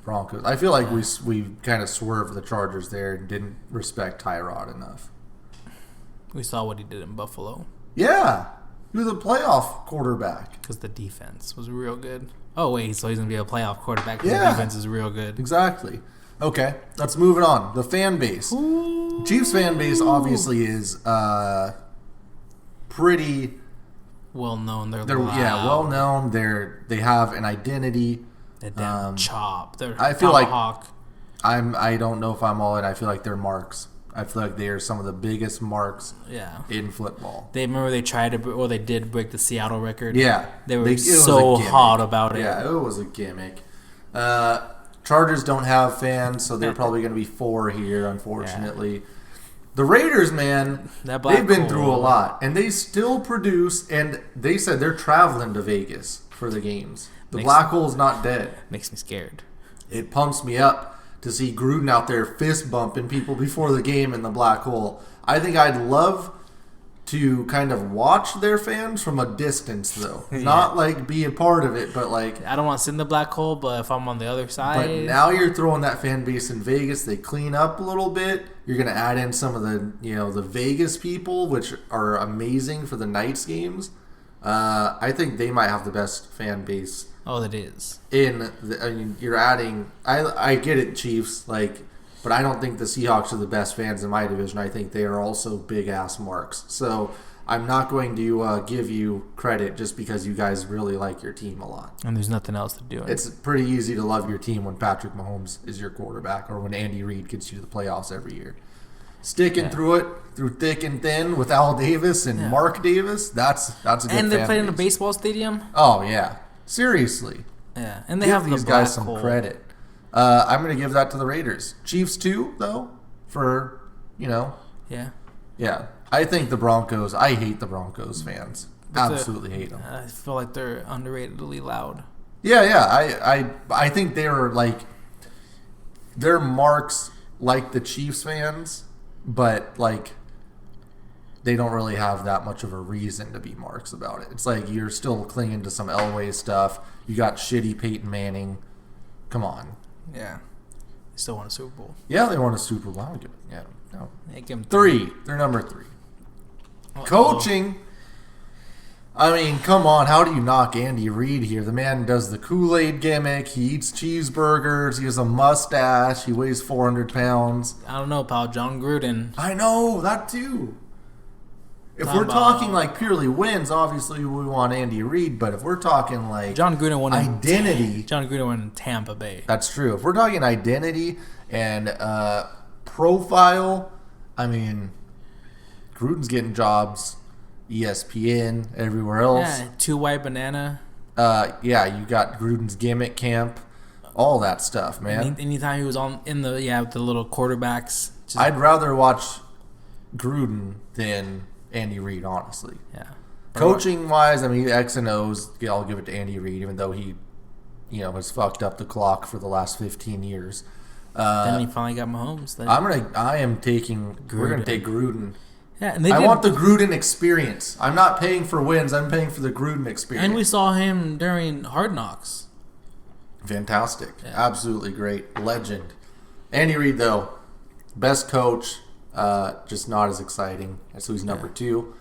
Broncos. I feel like we kind of swerved the Chargers there and didn't respect Tyrod enough. We saw what he did in Buffalo. Yeah. He was a playoff quarterback. Because the defense was real good. Oh, wait, so he's going to be a playoff quarterback because Yeah. the defense is real good. Exactly. Okay, let's move it on. The fan base. Ooh. Chiefs fan base obviously is pretty... Well known. They're They're well known. They have an identity. They're damn chop. They're I feel like tomahawk. I don't know if I'm all in. I feel like they're marks. I feel like they are some of the biggest marks in football. They did break the Seattle record. Yeah. They were so hot about it. Yeah, it was a gimmick. Chargers don't have fans, so they're probably going to be 4 here, unfortunately. Yeah. The Raiders, man, they've been through a lot, and they still produce, and they said they're traveling to Vegas for the games. The Black Hole's not dead. Makes me scared. It pumps me up to see Gruden out there fist bumping people before the game in the Black Hole. I think I'd love to kind of watch their fans from a distance, though. Yeah. Not like be a part of it, but like... I don't want to sit in the Black Hole, but if I'm on the other side... But now you're throwing that fan base in Vegas. They clean up a little bit. You're going to add in some of the Vegas people, which are amazing for the Knights games. I think they might have the best fan base. Oh, that is. You're adding... I get it, Chiefs, but I don't think the Seahawks are the best fans in my division. I think they are also big-ass marks. So I'm not going to give you credit just because you guys really like your team a lot. And there's nothing else to do. It's pretty easy to love your team when Patrick Mahomes is your quarterback or when Andy Reid gets you to the playoffs every year. Sticking through it, through thick and thin with Al Davis and Mark Davis, that's a good fan And they played in a base. baseball stadium? Oh, yeah. Seriously. Yeah, and they Give have these the Black guys some Hole. credit. I'm going to give that to the Raiders. Chiefs too, though, for Yeah. I think the Broncos. I hate the Broncos fans. Absolutely hate them. I feel like they're underratedly loud. Yeah. I think they're they're marks like the Chiefs fans, but they don't really have that much of a reason to be marks about it. It's like you're still clinging to some Elway stuff. You got shitty Peyton Manning. Come on. Yeah. They still won a Super Bowl. Yeah, they won a Super Bowl. I don't give it. Yeah, no. They give them 3. They're number 3. Coaching. I mean, come on. How do you knock Andy Reid here? The man does the Kool-Aid gimmick. He eats cheeseburgers. He has a mustache. He weighs 400 pounds. I don't know, pal. John Gruden. I know. That too. If we're talking purely wins, obviously we want Andy Reid. But if we're talking John Gruden won identity, John Gruden won in Tampa Bay. That's true. If we're talking identity and profile, I mean, Gruden's getting jobs, ESPN, everywhere else. Yeah, 2 White Banana. You got Gruden's gimmick camp, all that stuff, man. Anytime he was in the with the little quarterbacks. I'd rather watch Gruden than Andy Reid, honestly. Yeah. Coaching wise, I mean, X and O's, I'll give it to Andy Reid, even though he has fucked up the clock for the last 15 years. Then he finally got Mahomes. Then. We're gonna take Gruden. Yeah, and I want the Gruden experience. I'm not paying for wins. I'm paying for the Gruden experience. And we saw him during Hard Knocks. Fantastic. Yeah. Absolutely great. Legend. Andy Reid, though, best coach, just not as exciting. So he's number 2.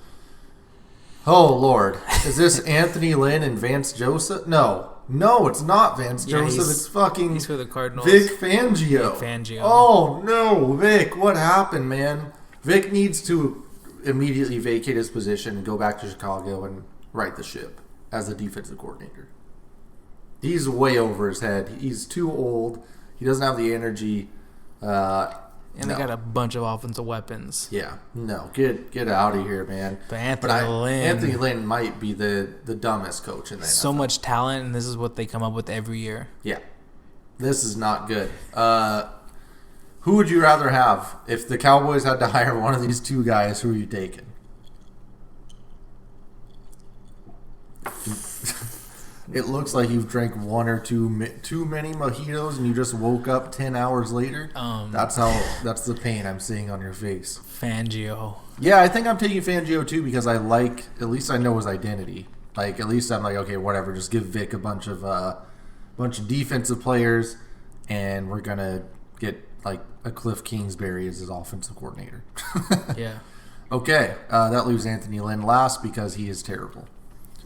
Oh, Lord. Is this Anthony Lynn and Vance Joseph? No, it's not Vance Joseph. It's fucking he's for the Cardinals. Vic Fangio. Oh, no, Vic. What happened, man? Vic needs to immediately vacate his position and go back to Chicago and right the ship as the defensive coordinator. He's way over his head. He's too old. He doesn't have the energy. And they got a bunch of offensive weapons. Yeah. No. Get out of here, man. But Anthony Lynn might be the dumbest coach in the NFL. So much talent, and this is what they come up with every year. Yeah. This is not good. Who would you rather have? If the Cowboys had to hire one of these 2 guys, who are you taking? It looks like you've drank 1 or 2 too many mojitos and you just woke up 10 hours later. That's the pain I'm seeing on your face. Fangio. Yeah, I think I'm taking Fangio too because at least I know his identity. Like, at least I'm like, okay, whatever. Just give Vic a bunch of defensive players and we're going to get like a Cliff Kingsbury as his offensive coordinator. Yeah. Okay, that leaves Anthony Lynn last because he is terrible.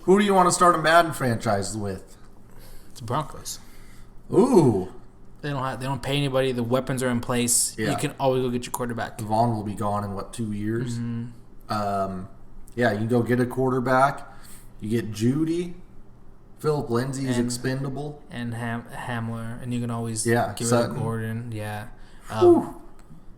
Who do you want to start a Madden franchise with? It's Broncos. Ooh. They don't pay anybody. The weapons are in place. Yeah. You can always go get your quarterback. Vaughn will be gone in 2 years? Mm-hmm. Yeah, you go get a quarterback. You get Judy. Philip Lindsay is expendable. And Hamler. And you can always get rid of Gordon. Yeah.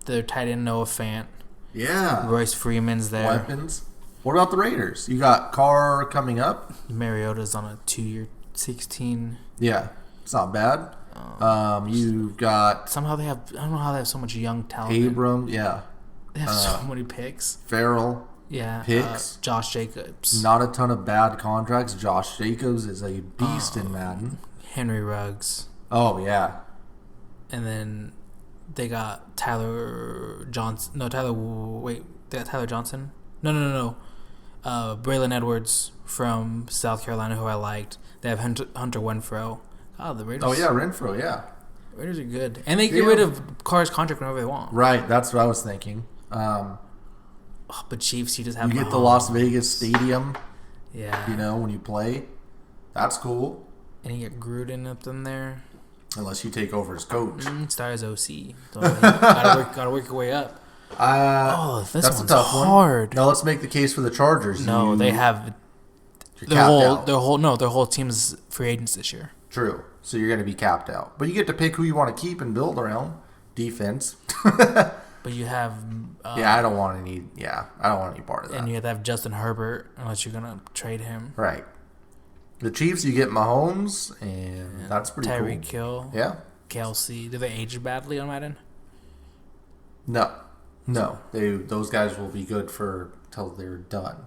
Their tight end Noah Fant. Yeah. Royce Freeman's there. Weapons. What about the Raiders? You got Carr coming up. Mariota's on a 2-year, 16. Yeah, it's not bad. You've got somehow I don't know how they have so much young talent. Abram, yeah. They have so many picks. Farrell, yeah. Picks. Josh Jacobs. Not a ton of bad contracts. Josh Jacobs is a beast in Madden. Henry Ruggs. Oh yeah. And then they got Tyler Johnson. No, Tyler. Wait, they got Tyler Johnson. No. Braylon Edwards from South Carolina, who I liked. They have Hunter Renfrow. Oh, the Raiders. Oh, yeah, Renfrow, yeah. Raiders are good. And they get rid of Carr's contract whenever they want. Right, that's what I was thinking. But Chiefs, you just have You get the Las Vegas Stadium. Yeah. When you play. That's cool. And you get Gruden up in there. Unless you take over as coach. Start as OC. So gotta work your way up. This that's one's a tough hard. One. Now let's make the case for the Chargers. No, they have their whole team's free agents this year. True. So you're going to be capped out, but you get to pick who you want to keep and build around. Defense. But you have. I don't want any. Yeah, I don't want any part of that. And you have to have Justin Herbert unless you're going to trade him. Right. The Chiefs, you get Mahomes, and that's pretty cool. Tyreek Hill. Yeah. Kelsey. Do they age badly on Madden? No. Those guys will be good till they're done.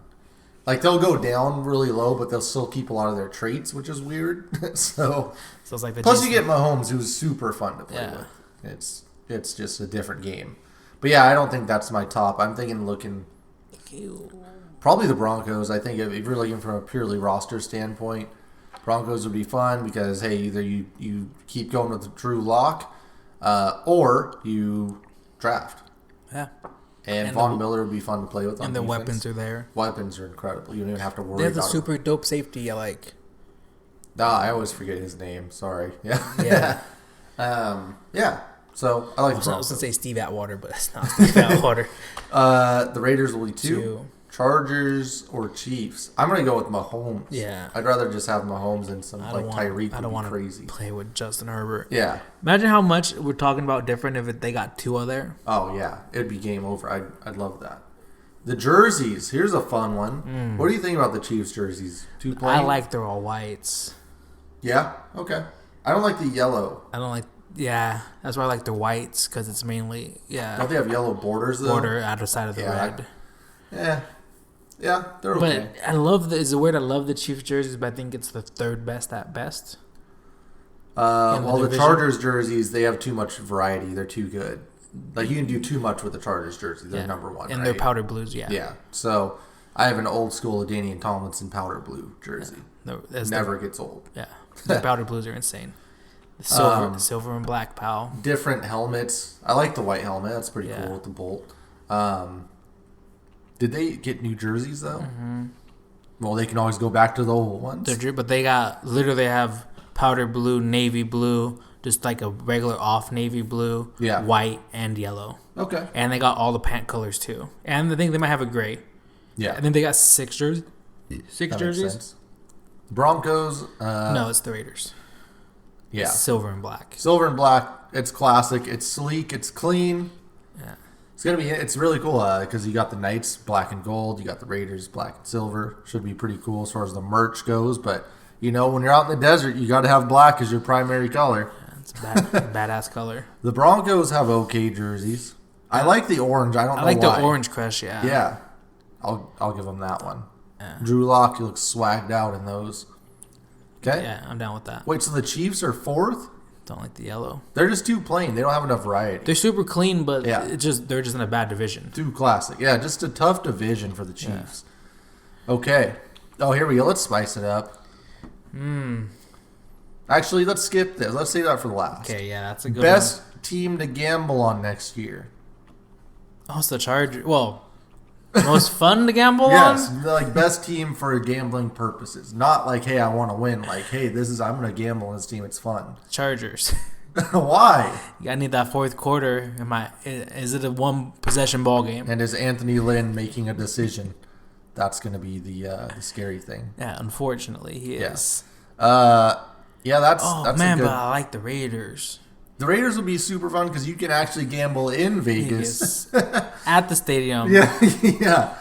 Like, they'll go down really low, but they'll still keep a lot of their traits, which is weird. So it's like plus you get Mahomes, who's super fun to play with. It's just a different game. But yeah, I don't think that's my top. I'm thinking probably the Broncos. I think if you're looking from a purely roster standpoint, Broncos would be fun because, hey, either you keep going with Drew Lock or you draft. Yeah. And Von Miller would be fun to play with on And the defense. Weapons are there. Weapons are incredible. You don't even have to worry about it. They have the about super dope safety I like. I always forget his name. Sorry. Yeah. Yeah. So, I like the Broncos. I was going to say Steve Atwater, but it's not Steve Atwater. The Raiders will be 2. Chargers or Chiefs. I'm going to go with Mahomes. Yeah. I'd rather just have Mahomes than Tyreek. I don't want crazy. to play with Justin Herbert. Yeah. Imagine how much we're talking about different if they got Tua there. Oh, yeah. It'd be game over. I'd love that. The jerseys. Here's a fun one. What do you think about the Chiefs jerseys? 2 plain? I like they're all whites. Yeah? Okay. I don't like the yellow. I don't like... Yeah. That's why I like the whites because it's mainly... Yeah. Don't they have yellow borders, though? Border out side of the red. Yeah, they're okay. But I love the Chiefs jerseys, but I think it's the third best at best. Well, the Chargers jerseys, they have too much variety. They're too good. Like, you can do too much with the Chargers jersey. They're number one, and right? they're powder blues, Yeah. So, I have an old school Danian Tomlinson powder blue jersey. Yeah. Never gets old. Yeah. The powder blues are insane. The silver and black, pal. Different helmets. I like the white helmet. That's pretty cool with the bolt. Did they get new jerseys, though? Mm-hmm. Well, they can always go back to the old ones. But they have powder blue, navy blue, just like a regular off navy blue, white, and yellow. Okay. And they got all the pant colors, too. And I think they might have a gray. Yeah. I think they got 6 jerseys. 6 jerseys. Broncos. No, it's the Raiders. Yeah. It's silver and black. Silver and black. It's classic. It's sleek. It's clean. Yeah. It's really cool because you got the Knights black and gold. You got the Raiders black and silver. Should be pretty cool as far as the merch goes. But, when you're out in the desert, you got to have black as your primary color. Yeah, it's a badass color. The Broncos have okay jerseys. I like the orange. I like the orange crush, yeah. Yeah. I'll give them that one. Yeah. Drew Lock, he looks swagged out in those. Okay? Yeah, I'm down with that. Wait, so the Chiefs are 4th? Don't like the yellow. They're just too plain. They don't have enough variety. They're super clean, but they're just in a bad division. Too classic. Yeah, just a tough division for the Chiefs. Yeah. Okay. Oh, here we go. Let's spice it up. Actually, let's skip this. Let's save that for the last. Okay, yeah, that's a good Best team to gamble on next year. Oh, it's the Chargers. Well, most fun to gamble on? Yes, like best team for gambling purposes. Not like, hey, I want to win. Like, hey, I'm going to gamble on this team. It's fun. Chargers. Why? I need that fourth quarter. Is it a one possession ball game? And is Anthony Lynn making a decision? That's going to be the scary thing. Yeah, unfortunately, he is. That's man, but I like the Raiders. The Raiders would be super fun because you can actually gamble in Vegas. At the stadium. Yeah.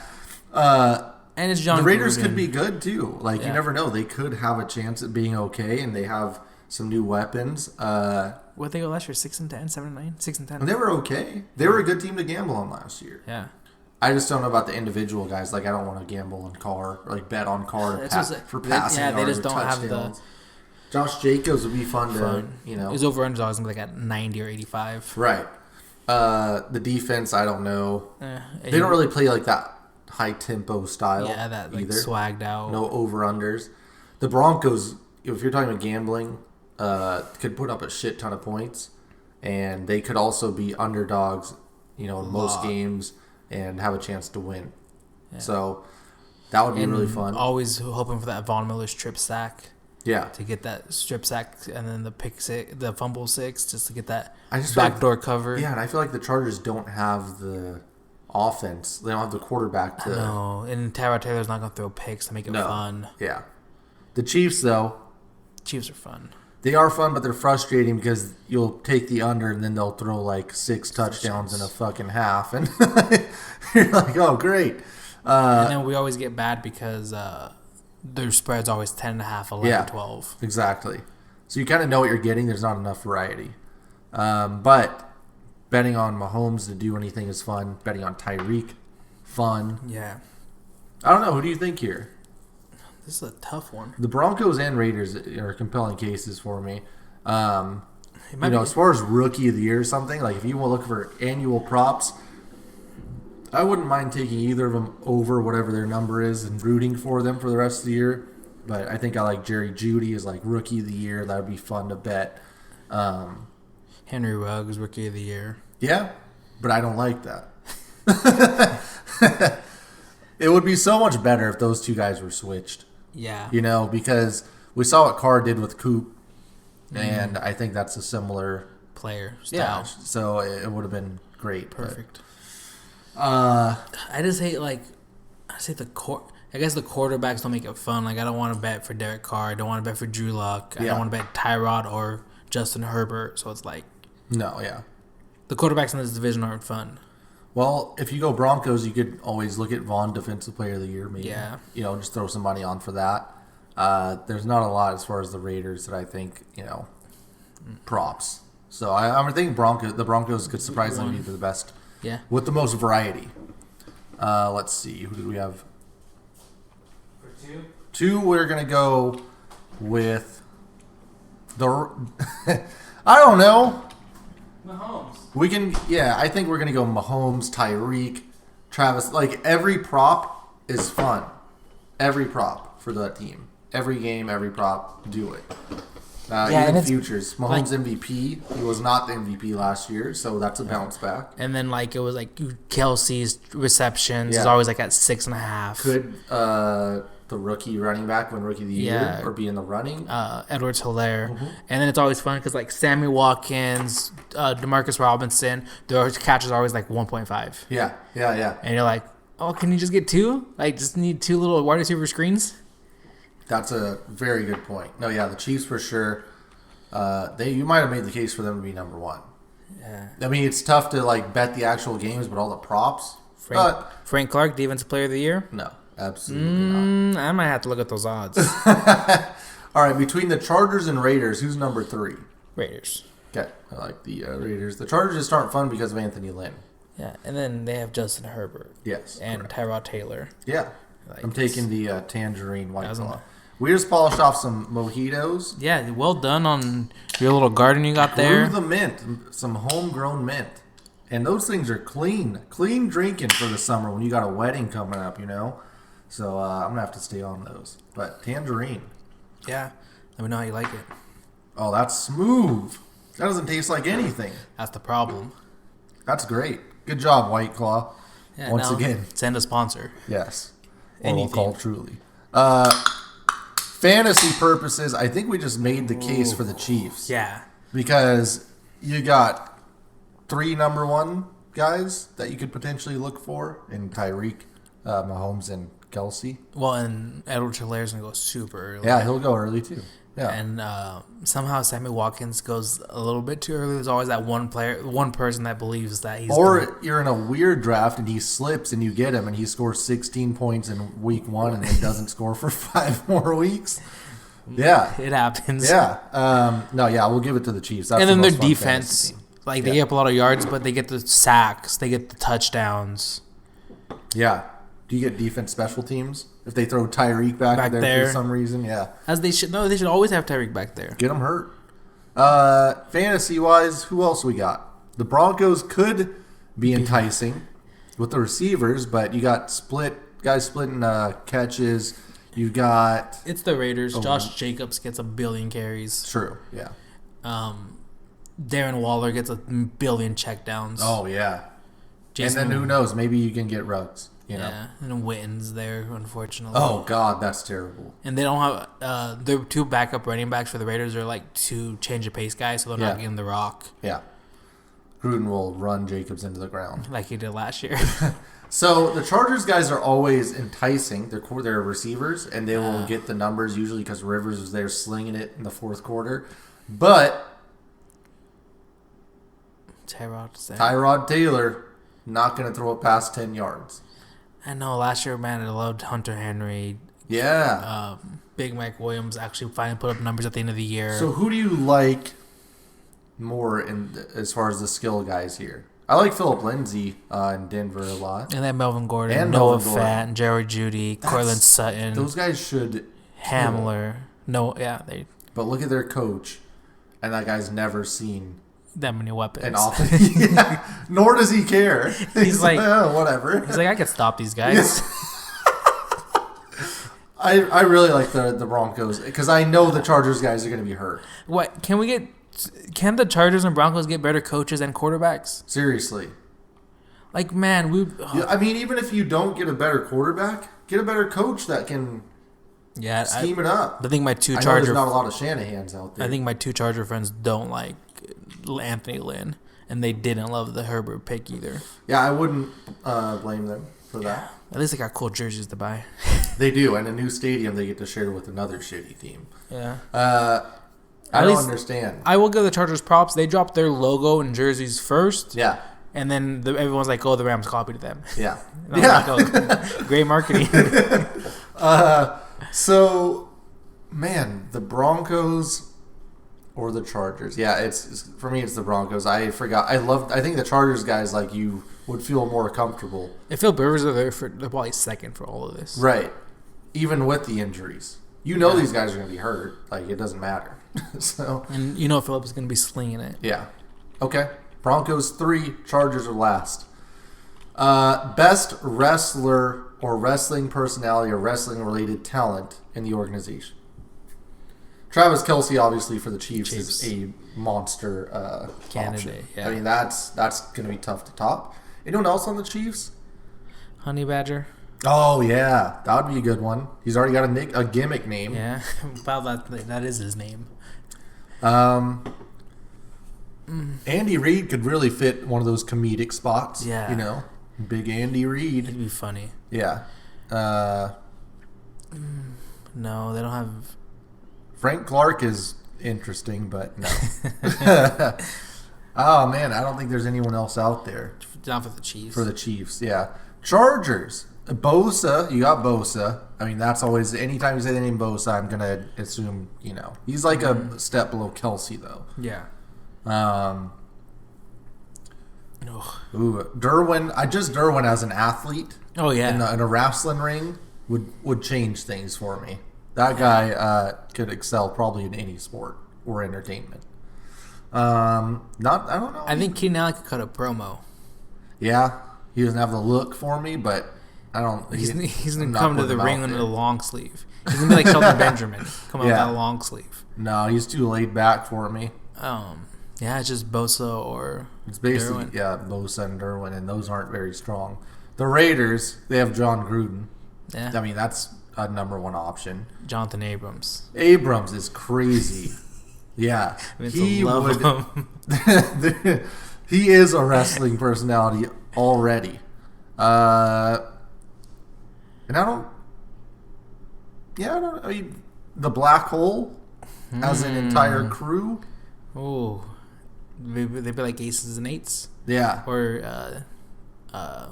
And it's John The Raiders Gruden. Could be good, too. Like, you never know. They could have a chance at being okay, and they have some new weapons. What they go last year? 6-10, 7-9, 6-10. And they were okay. They were a good team to gamble on last year. Yeah. I just don't know about the individual guys. Like, I don't want to gamble on Carr, or like bet on Carr for passing. Yeah, they just don't touchdowns. have the. Josh Jacobs would be fun. to. His over-under is like at 90 or 85. Right. The defense, I don't know. They don't really play like that high tempo style. Yeah, that like either. swagged out. No over-unders. The Broncos, if you're talking about gambling, could put up a shit ton of points, and they could also be underdogs, in most games and have a chance to win. Yeah. So that would be really fun. Always hoping for that Von Miller strip sack. Yeah. To get that strip sack and then the fumble 6, just to get that backdoor cover. Yeah, and I feel like the Chargers don't have the offense. They don't have the quarterback to. No, and Tyrod Taylor's not going to throw picks to make it fun. Yeah. The Chiefs, though. Chiefs are fun. They are fun, but they're frustrating because you'll take the under and then they'll throw like 6 touchdowns in a fucking half. And you're like, oh, great. And then we always get bad because their spread's always 10.5, 11, 12. Exactly. So you kind of know what you're getting. There's not enough variety. But betting on Mahomes to do anything is fun. Betting on Tyreek, fun. Yeah. I don't know. Who do you think here? This is a tough one. The Broncos and Raiders are compelling cases for me. As far as rookie of the year or something, like if you want to look for annual props, I wouldn't mind taking either of them over whatever their number is and rooting for them for the rest of the year. But I think I like Jerry Jeudy as like rookie of the year. That would be fun to bet. Henry Ruggs, rookie of the year. Yeah, but I don't like that. It would be so much better if those two guys were switched. Yeah. Because we saw what Carr did with Coop, and I think that's a similar player style. Yeah, so it would have been great. Perfect. I just hate I guess the quarterbacks don't make it fun. Like I don't want to bet for Derek Carr. I don't want to bet for Drew Lock. I don't want to bet Tyrod or Justin Herbert. So it's like no, yeah. The quarterbacks in this division aren't fun. Well, if you go Broncos, you could always look at Vaughn Defensive Player of the Year, maybe. Yeah. Just throw some money on for that. There's not a lot as far as the Raiders that I think, props. So I'm thinking the Broncos could surprisingly be the best. Yeah. With the most variety. Let's see. Who did we have? For 2? 2, we're going to go with The I don't know. Mahomes. We can, yeah. I think we're gonna go Mahomes, Tyreek, Travis. Like every prop is fun. Every prop for that team. Every game, every prop, do it. Even futures. Mahomes MVP. He was not the MVP last year, so that's a bounce back. And then it was Kelsey's receptions is always at 6.5. Could the rookie running back win Rookie of the Year or be in the running? Edwards-Helaire. Mm-hmm. And then it's always fun because Sammy Watkins, Demarcus Robinson, their catches are always 1.5. Yeah. And you're like, oh, can you just get 2? Just need 2 little wide receiver screens? That's a very good point. No, yeah, the Chiefs for sure. You might have made the case for them to be number 1. Yeah. I mean, it's tough to bet the actual games, but all the props. Frank Clark, Defensive Player of the Year? No, absolutely not. I might have to look at those odds. All right, between the Chargers and Raiders, who's number 3? Raiders. Okay, I like the Raiders. The Chargers just aren't fun because of Anthony Lynn. Yeah, and then they have Justin Herbert. Yes. And Tyrod Taylor. Yeah. I'm taking the Tangerine White Claw. We just polished off some mojitos. Yeah, well done on your little garden you got there. Through the mint, some homegrown mint. And those things are clean drinking for the summer when you got a wedding coming up, So I'm going to have to stay on those. But tangerine. Yeah, let me know how you like it. Oh, that's smooth. That doesn't taste like anything. That's the problem. That's great. Good job, White Claw. Yeah, Once again. Send a sponsor. Yes. Anything. We'll call truly. Fantasy purposes, I think we just made the case for the Chiefs. Yeah. Because you got 3 number 1 guys that you could potentially look for in Tyreek, Mahomes, and Kelsey. Well, and Edwards-Hilaire's going to go super early. Yeah, he'll go early too. Yeah. And somehow Sammy Watkins goes a little bit too early. There's always that one person that believes that he's... Or you're in a weird draft and he slips and you get him and he scores 16 points in week 1 and then doesn't score for 5 more weeks. Yeah. It happens. Yeah. We'll give it to the Chiefs. That's and then the their defense, they get up a lot of yards, but they get the sacks. They get the touchdowns. Yeah. Do you get defense special teams? If they throw Tyreek back there for some reason, yeah. As they should. No, they should always have Tyreek back there. Get them hurt. Fantasy-wise, who else we got? The Broncos could be enticing with the receivers, but you got guys splitting catches. You got... It's the Raiders. Josh Jacobs gets 1 billion carries. True, yeah. Darren Waller gets 1 billion checkdowns. Oh, yeah. And then who knows? Maybe you can get Ruggs. Yeah, and Witten's there, unfortunately. Oh, God, that's terrible. And they don't have... their 2 backup running backs for the Raiders are 2 change of pace guys, so they're not getting the rock. Yeah. Gruden will run Jacobs into the ground. Like he did last year. So, the Chargers guys are always enticing. They're receivers, and they will get the numbers usually because Rivers was there slinging it in the 4th quarter. But... Tyrod Taylor, not going to throw it past 10 yards. I know. Last year, man, I loved Hunter Henry. Yeah. Big Mike Williams actually finally put up numbers at the end of the year. So who do you like more as far as the skill guys here? I like Phillip Lindsay in Denver a lot. And then Melvin Gordon, and Noah Fant, Jerry Jeudy, Cortland Sutton. Those guys should... Hamler. But look at their coach, and that guy's never seen... that many weapons. And often, nor does he care. He's like, whatever. He's like, I could stop these guys. I really like the Broncos because I know the Chargers guys are going to be hurt. What can the Chargers and Broncos get better coaches and quarterbacks? Seriously. I mean, even if you don't get a better quarterback, get a better coach that can scheme it up. I think my 2 I know Charger... there's not a lot of Shanahans out there. I think my 2 Charger friends don't like Anthony Lynn, and they didn't love the Herbert pick either. Yeah, I wouldn't blame them for that. At least they got cool jerseys to buy. They do, and a new stadium they get to share with another shitty team. Yeah. I don't understand. I will give the Chargers props. They dropped their logo and jerseys first. Yeah. And then everyone's like, oh, the Rams copied them. Yeah. Like, oh, great marketing. So, man, the Broncos or the Chargers. Yeah, it's for me, it's the Broncos. I forgot. I think the Chargers guys like you would feel more comfortable. If Phil Rivers are there, they're probably second for all of this. Right. Even with the injuries. You know these guys are going to be hurt. Like, it doesn't matter. So, And you know Phillips is going to be slinging it. yeah. Okay. Broncos 3, Chargers are last. Best wrestler or wrestling personality or wrestling-related talent in the organization. Travis Kelce, obviously, for the Chiefs. Is a monster candidate. option. Yeah. I mean, that's going to be tough to top. Anyone else on the Chiefs? Honey Badger. Oh, yeah. That would be a good one. He's already got a gimmick name. Yeah. Well, that is his name. Andy Reid could really fit one of those comedic spots. Yeah. You know? Big Andy Reid. It'd be funny. Yeah. No, they don't have... Frank Clark is interesting, but no. Oh, man. I don't think there's anyone else out there. Down for the Chiefs. For the Chiefs, yeah. Chargers. Bosa. You got Bosa. I mean, that's always... Anytime you say the name Bosa, I'm going to assume, you know. He's like a step below Kelce, though. Yeah. Ooh, Derwin. Derwin as an athlete. Oh, yeah. In a wrestling ring would change things for me. That guy could excel probably in any sport or entertainment. I don't know. I think Keenan Allen could cut a promo. Yeah, he doesn't have the look for me, but I don't. He's I'm gonna not come to putting the him ring out under there. the long sleeve. He's gonna be like Shelton Benjamin, come out with Yeah. that long sleeve. No, he's too laid back for me. Yeah, it's just Bosa or It's basically Derwin. Bosa and Derwin, and those aren't very strong. The Raiders, they have John Gruden. Yeah. I mean, that's a number one option. Jonathan Abrams. Abrams is crazy. Yeah, he would. Him. He is a wrestling personality already, and I don't. Yeah, I don't. I mean, the Black Hole as an entire crew. Oh, they'd be like aces and eights. Yeah, Or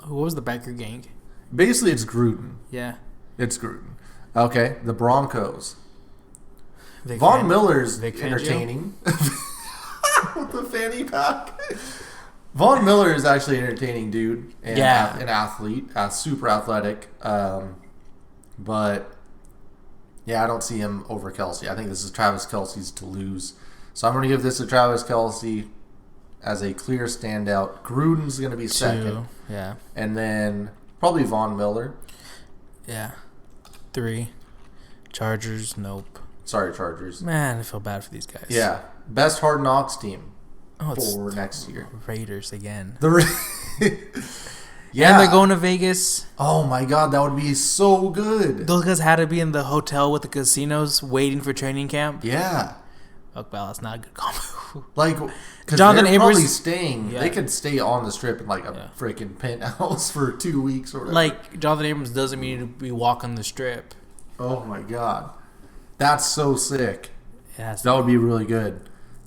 who was the biker gang? basically it's Gruden. Yeah. It's Gruden. Okay, the Broncos. Vic Von Fan- Miller's Vic Fangio? entertaining. With the fanny pack. Von Miller is actually an entertaining dude. And Yeah. an athlete. Super athletic. But, yeah, I don't see him over Kelce. I think this is Travis Kelce's to lose. So I'm going to give this to Travis Kelce as a clear standout. Gruden's going to be second. 2. Yeah. And then probably Von Miller. Yeah. 3. Chargers. Nope. Sorry, Chargers. Man, I feel bad for these guys. Yeah. Best Hard Knocks team Oh, it's for next year. Raiders again. Yeah. And they're going to Vegas. Oh my God, that would be so good. Those guys had to be in the hotel with the casinos waiting for training camp. Yeah. Oh, well, that's not a good combo. Like, because Jonathan they're probably Abrams- staying. Yeah. They could stay on the strip in like a freaking penthouse for 2 weeks or whatever. Like, Jonathan Abrams doesn't mean to be walking the strip. Oh my God. That's so sick. It has to That would be really good.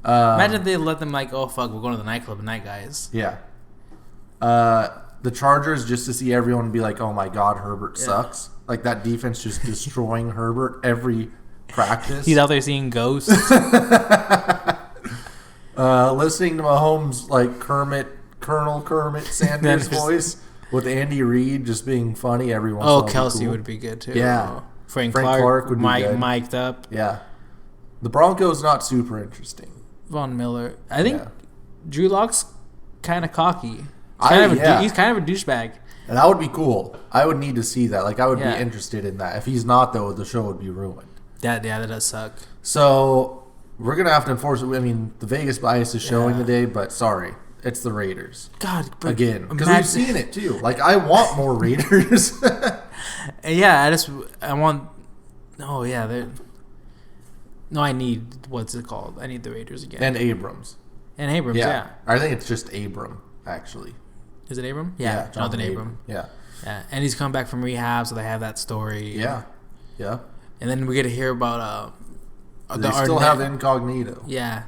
Imagine if they let them like, oh fuck, we're going to the nightclub at night, guys. Yeah. The Chargers, just to see everyone be like, oh my God, Herbert sucks. Like that defense just destroying Herbert every practice. He's out there seeing ghosts. Listening to Mahomes like Colonel Kermit Sanders voice with Andy Reid just being funny every once in a while. Kelsey Cool. would be good too. Yeah. Frank Clark Clark would be good. mic'd up. Yeah. The Broncos not super interesting. Von Miller. I think Yeah. Drew Lock's kind of cocky. Yeah. He's kind of a douchebag. And that would be cool. I would need to see that. Like I would Yeah. be interested in that. If he's not though, the show would be ruined. That does suck. So we're gonna have to enforce it. I mean, the Vegas bias is showing today, but sorry, it's the Raiders God, but again because we've seen it too. Like I want more Raiders. Yeah, I want. Oh yeah, no, I need what's it called? I need the Raiders again. And Abrams. And Abrams, yeah. I think it's just Abram actually. Is it Abram? Yeah, Jonathan Abram. Yeah. Yeah, and he's come back from rehab, so they have that story. Yeah. Yeah. And then we get to hear about They still have Incognito. Yeah,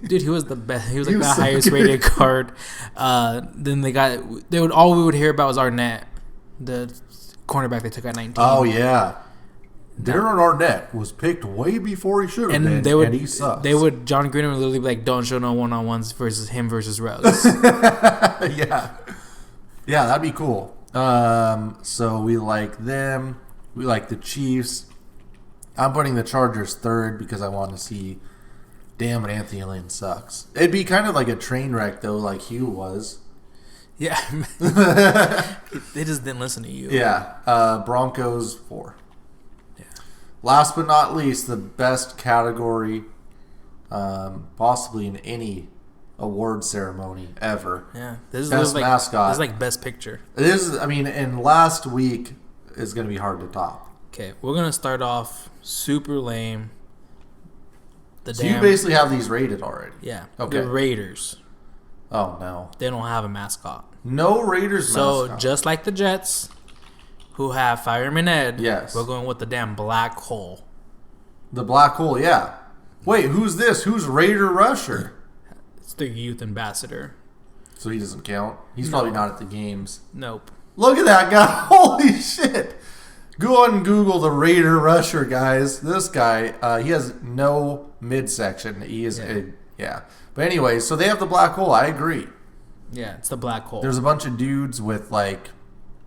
dude, he was the best. He was He like was the so highest good. rated card. Then all we would hear about was Arnett, the cornerback they took at 19. Oh yeah. Darren Arnett was picked way before he should have been, and he sucks. John Green would literally be like, "Don't show no one-on-ones versus him versus Rose." Yeah, that'd be cool. So we like them. We like the Chiefs. I'm putting the Chargers third because I want to see. Damn it, Anthony Lynn sucks. It'd be kind of like a train wreck though, like Hugh was. Yeah, they just didn't listen to you. Yeah, Broncos 4. Yeah. Last but not least, the best category, possibly in any award ceremony ever. Yeah, best mascot. This is like best picture. It is. I mean, and last week is going to be hard to top. Okay, we're gonna start off super lame. You basically have these rated already. Yeah. Okay. The Raiders. Oh no. They don't have a mascot. No Raiders mascot. So just like the Jets, who have Fireman Ed, yes, we're going with the damn black hole. The black hole, yeah. Wait, who's this? Who's Raider Rusher? It's the youth ambassador. So he doesn't count? He's probably not at the games. Nope. Look at that guy. Holy shit. Go on and Google the Raider Rusher, guys. This guy, he has no midsection. He is yeah. But anyway, so they have the black hole. I agree. Yeah, it's the black hole. There's a bunch of dudes with like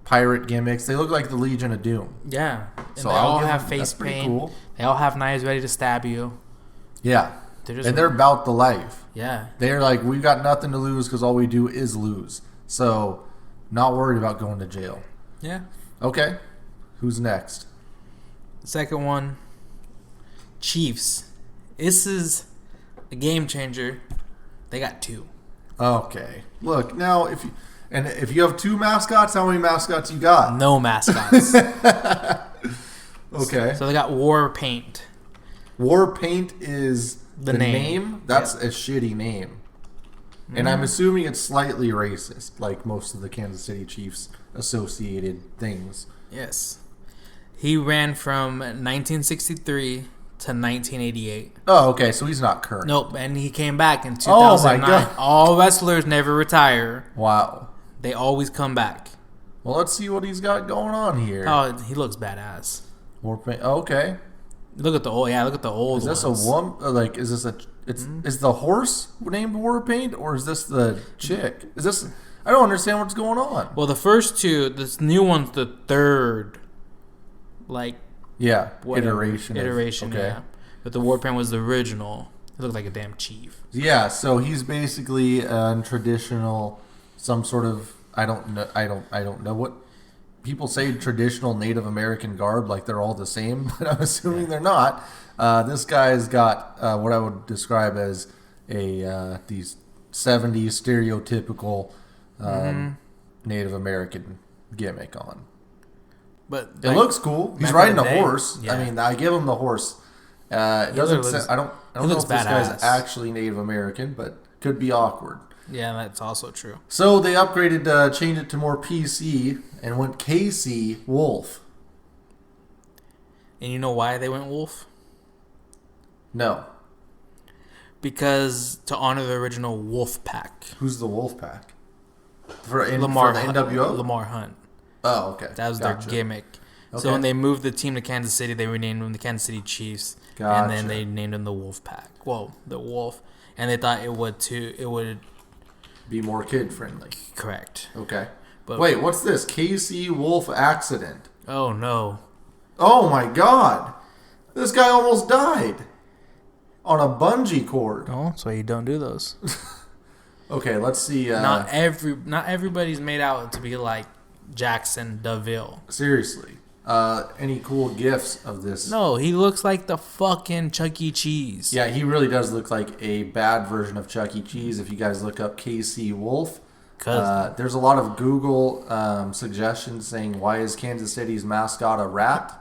pirate gimmicks. They look like the Legion of Doom. Yeah. And so they all have face paint. Cool. They all have knives ready to stab you. Yeah. They're about the life. Yeah. They're like, we've got nothing to lose because all we do is lose. So, not worried about going to jail. Yeah. Okay. Who's next? The second one, Chiefs. This is a game changer. They got 2. Okay. Look, now if you have 2 mascots, how many mascots you got? No mascots. Okay. So they got War Paint. War Paint is the name? That's a shitty name. And I'm assuming it's slightly racist, like most of the Kansas City Chiefs associated things. Yes. He ran from 1963 to 1988. Oh, okay. So he's not current. Nope. And he came back in 2009. Oh, my God. All wrestlers never retire. Wow. They always come back. Well, let's see what he's got going on here. Oh, he looks badass. War Paint. Okay. Look at the old. Yeah, look at the old. Is this ones. a woman? Like, is this a? Is the horse named War Paint, or is this the chick? Is this? I don't understand what's going on. Well, the first 2. This new one's the third. Like. Yeah. Whatever. Iteration. Okay. Yeah. But the War Paint was the original. It looked like a damn chief. Yeah. So he's basically traditional, some sort of. I don't know. I don't know what. People say traditional Native American garb, like they're all the same, but I'm assuming they're not. This guy's got what I would describe as these 70s stereotypical Native American gimmick on. But it looks cool. He's riding a horse. Yeah. I mean, I give him the horse. It doesn't. I don't know if this guy's actually Native American, but could be awkward. Yeah, that's also true. So they upgraded, changed it to more PC, and went KC Wolf. And you know why they went Wolf? No. Because to honor the original Wolf Pack. Who's the Wolf Pack? For the NWO? Lamar Hunt. Oh, okay. That was their gimmick. Okay. So when they moved the team to Kansas City, they renamed them the Kansas City Chiefs. Gotcha. And then they named them the Wolf Pack. Well, the Wolf. And they thought it would be more kid friendly. Correct. Okay. But wait, what's this? KC Wolf accident. Oh no. Oh my God. This guy almost died. On a bungee cord. Oh, so you don't do those. Okay, let's see. Not everybody's made out to be like Jackson DeVille. Seriously. Any cool gifs of this? No, he looks like the fucking Chuck E. Cheese. Yeah, he really does look like a bad version of Chuck E. Cheese. If you guys look up KC Wolf, there's a lot of Google suggestions saying, why is Kansas City's mascot a rat?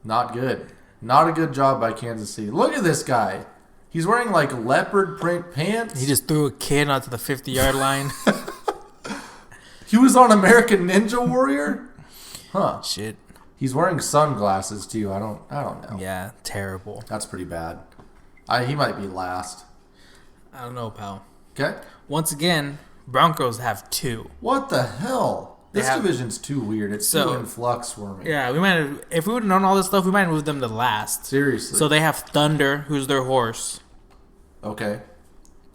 Not good. Not a good job by Kansas City. Look at this guy. He's wearing like leopard print pants. He just threw a kid onto the 50-yard line. He was on American Ninja Warrior? Huh. Shit. He's wearing sunglasses too. I don't know. Yeah, terrible. That's pretty bad. He might be last. I don't know, pal. Okay. Once again, Broncos have 2. What the hell? This division's too weird. It's too in flux for me. Yeah, if we would have known all this stuff, we might have moved them to last. Seriously. So they have Thunder, who's their horse. Okay.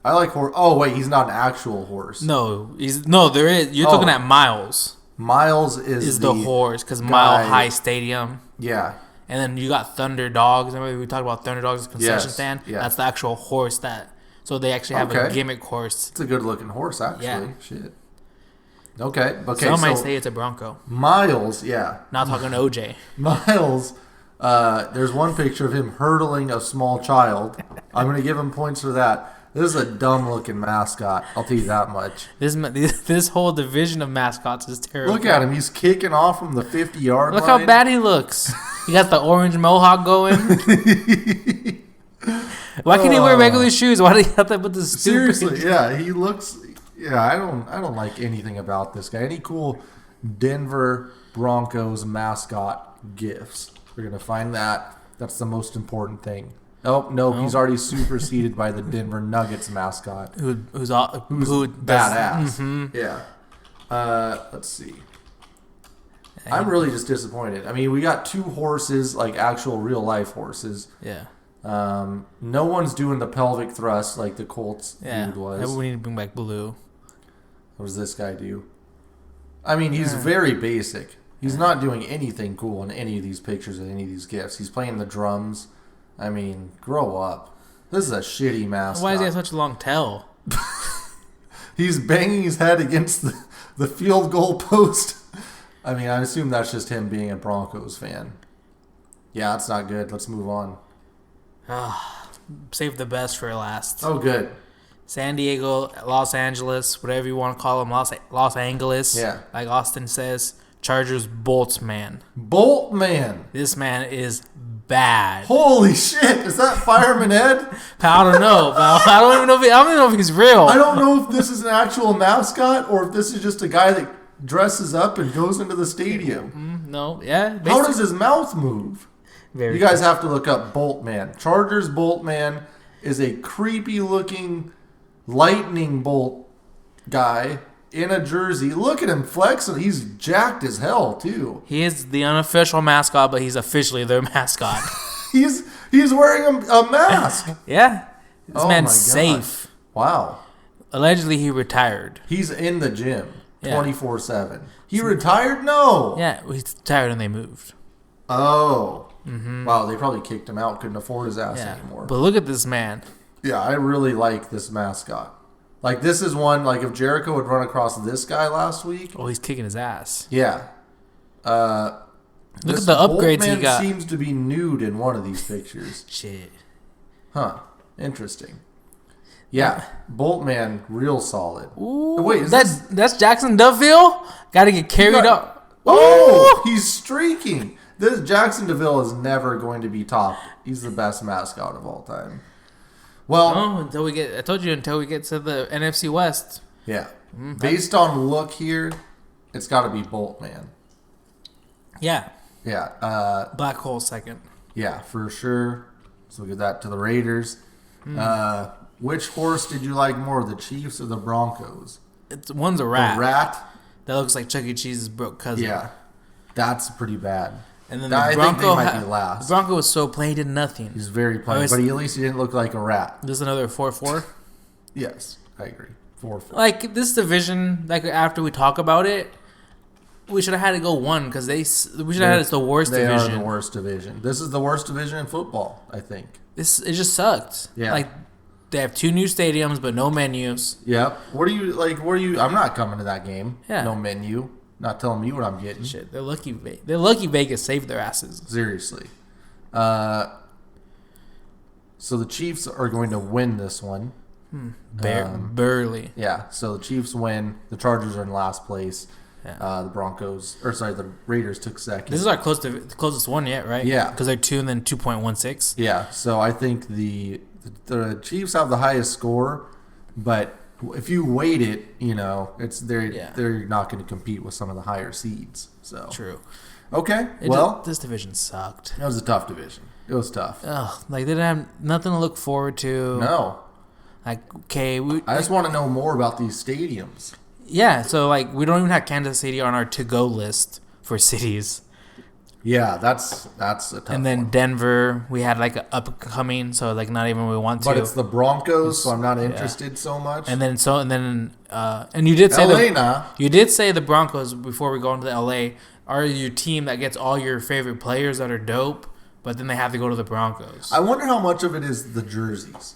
I like horse. Oh wait, he's not an actual horse. No, there is. You're looking at Miles. Miles is the horse because Mile High Stadium. Yeah. And then you got Thunder Dogs. Remember we talked about Thunder Dogs concession stand? Yeah. That's the actual horse so they actually have a gimmick horse. It's a good looking horse, actually. Yeah. Shit. Okay. Some might say it's a Bronco. Miles, yeah. Not talking to OJ. Miles, there's one picture of him hurdling a small child. I'm going to give him points for that. This is a dumb looking mascot. I'll tell you that much. This whole division of mascots is terrible. Look at him. He's kicking off from the 50-yard line. Look how bad he looks. He got the orange mohawk going. Why can't he wear regular shoes? Why do you have to put this stupid... Seriously, yeah. He looks... Yeah, I don't like anything about this guy. Any cool Denver Broncos mascot gifts? We're going to find that. That's the most important thing. Oh, no, he's already superseded by the Denver Nuggets mascot. Who's badass. Mm-hmm. Yeah. Let's see. I'm really just disappointed. I mean, we got 2 horses, like actual real-life horses. Yeah. No one's doing the pelvic thrust like the Colts dude was. We need to bring back Blue. What does this guy do? I mean, he's very basic. He's not doing anything cool in any of these pictures and any of these gifts. He's playing the drums. I mean, grow up. This is a shitty mascot. Why does he have such a long tail? He's banging his head against the field goal post. I mean, I assume that's just him being a Broncos fan. Yeah, that's not good. Let's move on. Save the best for last. Oh, good. San Diego, Los Angeles, whatever you want to call them, Los Angeles. Yeah. Like Austin says, Chargers Boltzmann. Boltman. This man is bad. Holy shit! Is that Fireman Ed? I don't know. I don't even know if he's real. I don't know if this is an actual mascot or if this is just a guy that dresses up and goes into the stadium. No, yeah. How does his mouth move? You guys have to look up Boltman. Chargers Boltman is a creepy looking lightning bolt guy in a jersey. Look at him flexing. He's jacked as hell too. He is the unofficial mascot, but he's officially their mascot. he's wearing a mask. Yeah. This man's safe. Wow. Allegedly he retired. He's in the gym 24/7. He retired? No. Yeah, he's retired and they moved. Oh. Mm-hmm. Wow, they probably kicked him out. Couldn't afford his ass anymore. But look at this man. Yeah, I really like this mascot. Like, this is one, like, if Jericho would run across this guy last week. Oh, he's kicking his ass. Yeah. Look at the upgrades he got. Seems to be nude in one of these pictures. Shit. Huh. Interesting. Yeah. Boltman, real solid. Ooh, wait, that's Jackson Duville? Got to get carried up. Oh, he's streaking. This Jackson DeVille is never going to be top. He's the best mascot of all time. Well, until we get to the NFC West. Yeah. Based on look here, it's got to be Boltman. Yeah. Yeah. Black Hole second. Yeah, for sure. So we'll give that to the Raiders. Which horse did you like more, the Chiefs or the Broncos? One's a rat. A rat? That looks like Chuck E. Cheese's broke cousin. Yeah. That's pretty bad. And then the Bronco might be last. The Bronco was so plain, did nothing. He's very plain, but at least he didn't look like a rat. This is another 4-4? Yes, I agree. 4-4. Like, this division, like, after we talk about it, we should have had to go 1 because we should have had it the worst division. They are the worst division. This is the worst division in football, I think. It just sucked. Yeah. Like, they have 2 new stadiums, but no menus. Yep. I'm not coming to that game. Yeah. No menu. Not telling me what I'm getting. Shit, they're lucky. Vegas saved their asses. Seriously. So the Chiefs are going to win this one. Barely. Yeah. So the Chiefs win. The Chargers are in last place. Yeah. The Raiders took second. This is our closest one yet, right? Yeah. Because they're 2 and then 2.16. Yeah. So I think the Chiefs have the highest score, but if you weight it, they're not going to compete with some of the higher seeds. So true. Okay. This division sucked. It was a tough division. It was tough. Ugh, like they didn't have nothing to look forward to. No. Like, okay, I just want to know more about these stadiums. Yeah. So like we don't even have Kansas City on our to-go list for cities. Yeah, that's a tough And then one. Denver, we had like an upcoming, so like not even we want to. But it's the Broncos, so I'm not interested so much. And you did say LA, you did say the Broncos before we go into the LA are your team that gets all your favorite players that are dope, but then they have to go to the Broncos. I wonder how much of it is the jerseys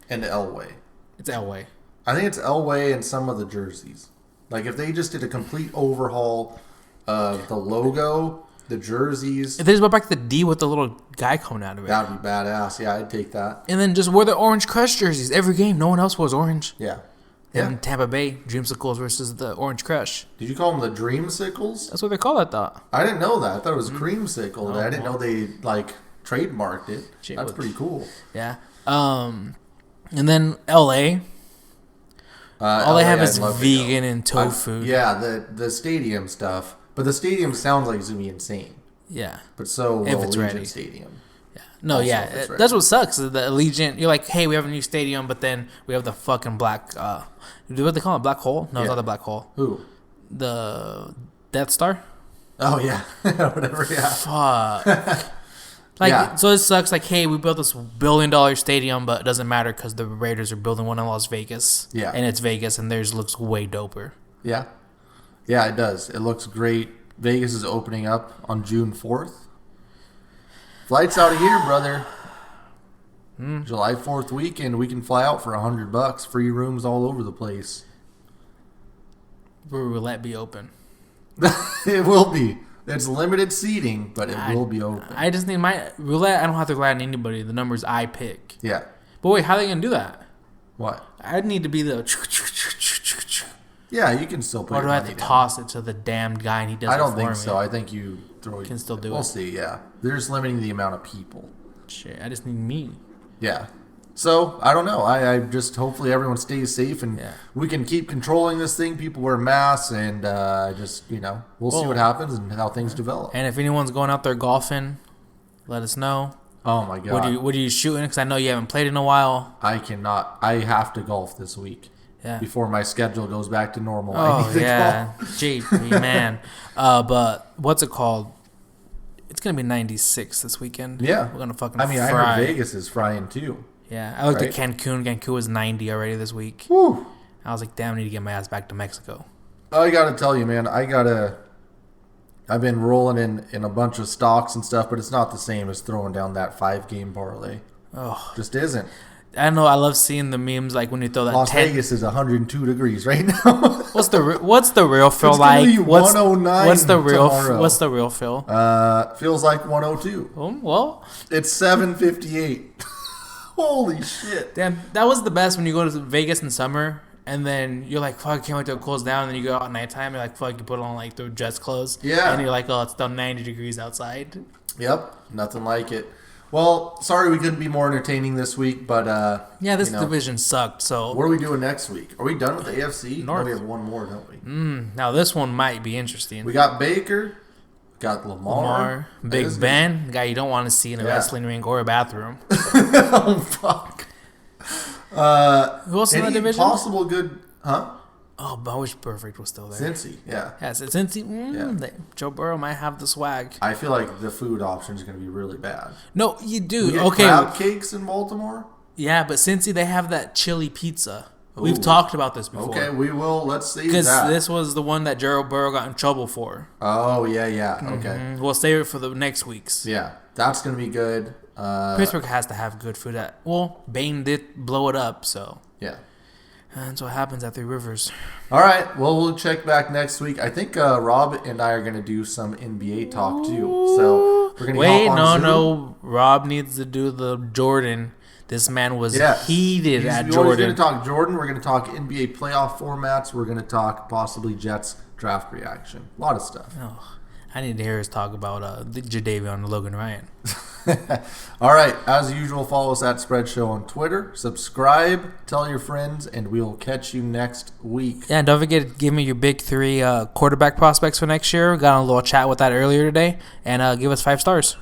and Elway. It's Elway. I think it's Elway and some of the jerseys. Like if they just did a complete overhaul of the logo, the jerseys. If they just went back to the D with the little guy coming out of it. That would be badass. Yeah, I'd take that. And then just wear the Orange Crush jerseys every game. No one else wears orange. Yeah. And Tampa Bay, Dreamsicles versus the Orange Crush. Did you call them the Dreamsicles? That's what they call it, though. I didn't know that. I thought it was Creamsicle. I didn't know they, trademarked it. Shit, That's pretty cool. Yeah. And then L.A. All they have is vegan and tofu. Yeah, the stadium stuff. But the stadium sounds like it's going to be insane. Yeah. But so will If it's Allegiant ready. Stadium. Yeah. No, Also, yeah. That's what sucks. Is the Allegiant, you're like, hey, we have a new stadium, but then we have the fucking black, what they call it, black hole? No, it's not the black hole. Who? The Death Star? Oh, yeah. Whatever, yeah. Fuck. So it sucks. Like, hey, we built this $1 billion stadium, but it doesn't matter because the Raiders are building one in Las Vegas. Yeah. And it's Vegas, and theirs looks way doper. Yeah. Yeah, it does. It looks great. Vegas is opening up on June 4th. Flights out of here, brother. July 4th weekend, we can fly out for $100. Free rooms all over the place. Where will that be open? It will be. It's limited seating, but it will be open. I just need my roulette. I don't have to rely on anybody. The numbers I pick. Yeah. But wait, how are they going to do that? What? I need to be the... Yeah, you can still put Or do your I have money to down. toss it to the damn guy and he does it for me? I don't think so. I think you throw. Can still do it. We'll see. Yeah, they're just limiting the amount of people. Shit, I just need me. Yeah. So I don't know. I just hopefully everyone stays safe and we can keep controlling this thing. People wear masks and we'll see what happens and how things develop. And if anyone's going out there golfing, let us know. Oh my god! What are you shooting? Because I know you haven't played in a while. I cannot. I have to golf this week. Yeah. Before my schedule goes back to normal. Oh yeah, gee, man. But what's it called? It's gonna be 96 this weekend. Yeah, we're gonna fucking. I fry. heard Vegas is frying too. Yeah, I looked at Cancun. Cancun was 90 already this week. Woo. I was like, damn, I need to get my ass back to Mexico. I gotta tell you, man, I've been rolling in a bunch of stocks and stuff, but it's not the same as throwing down that 5-game parlay. Oh, just isn't. I know. I love seeing the memes like when you throw that. Las Vegas is 102 degrees right now. What's the real feel it's like? Be 109 what's the real? Tomorrow. What's the real feel? Feels like 102. Well, it's 7:58. Holy shit! Damn, that was the best when you go to Vegas in summer. And then you're like, fuck, I can't wait till it cools down. And then you go out at nighttime. You're like, fuck, you put on like the dress clothes. Yeah. And you're like, oh, it's still 90 degrees outside. Yep. Nothing like it. Well, sorry we couldn't be more entertaining this week, but this division sucked. So what are we doing next week? Are we done with the AFC? North. No, we have one more, don't we? Now this one might be interesting. We got Baker, got Lamar, Big Ben, guy you don't want to see in a wrestling ring or a bathroom. Oh fuck. Who else in that division? Possible good, huh? Oh, but I wish Perfect was still there. Cincy, yeah. Yeah, so Cincy. Joe Burrow might have the swag. I feel like the food option is going to be really bad. No, you do. We get okay. Crab cakes in Baltimore? Yeah, but Cincy, they have that chili pizza. Ooh. We've talked about this before. Okay, we will. Let's see that. Because this was the one that Joe Burrow got in trouble for. Oh, yeah. Okay. We'll save it for the next week's. Yeah, that's going to be good. Pittsburgh has to have good food. Bane did blow it up, so. Yeah. And that's what happens at Three Rivers. All right. Well, we'll check back next week. I think Rob and I are going to do some NBA talk, too. So we're going to hop on Zoom. No. Rob needs to do the Jordan. This man was heated at Jordan. We're going to talk Jordan. We're going to talk NBA playoff formats. We're going to talk possibly Jets draft reaction. A lot of stuff. Oh, I need to hear us talk about Jadeveon and Logan Ryan. All right. As usual, follow us at Spread Show on Twitter. Subscribe. Tell your friends. And we will catch you next week. Yeah, and don't forget to give me your big 3 quarterback prospects for next year. Got on a little chat with that earlier today. And give us 5 stars.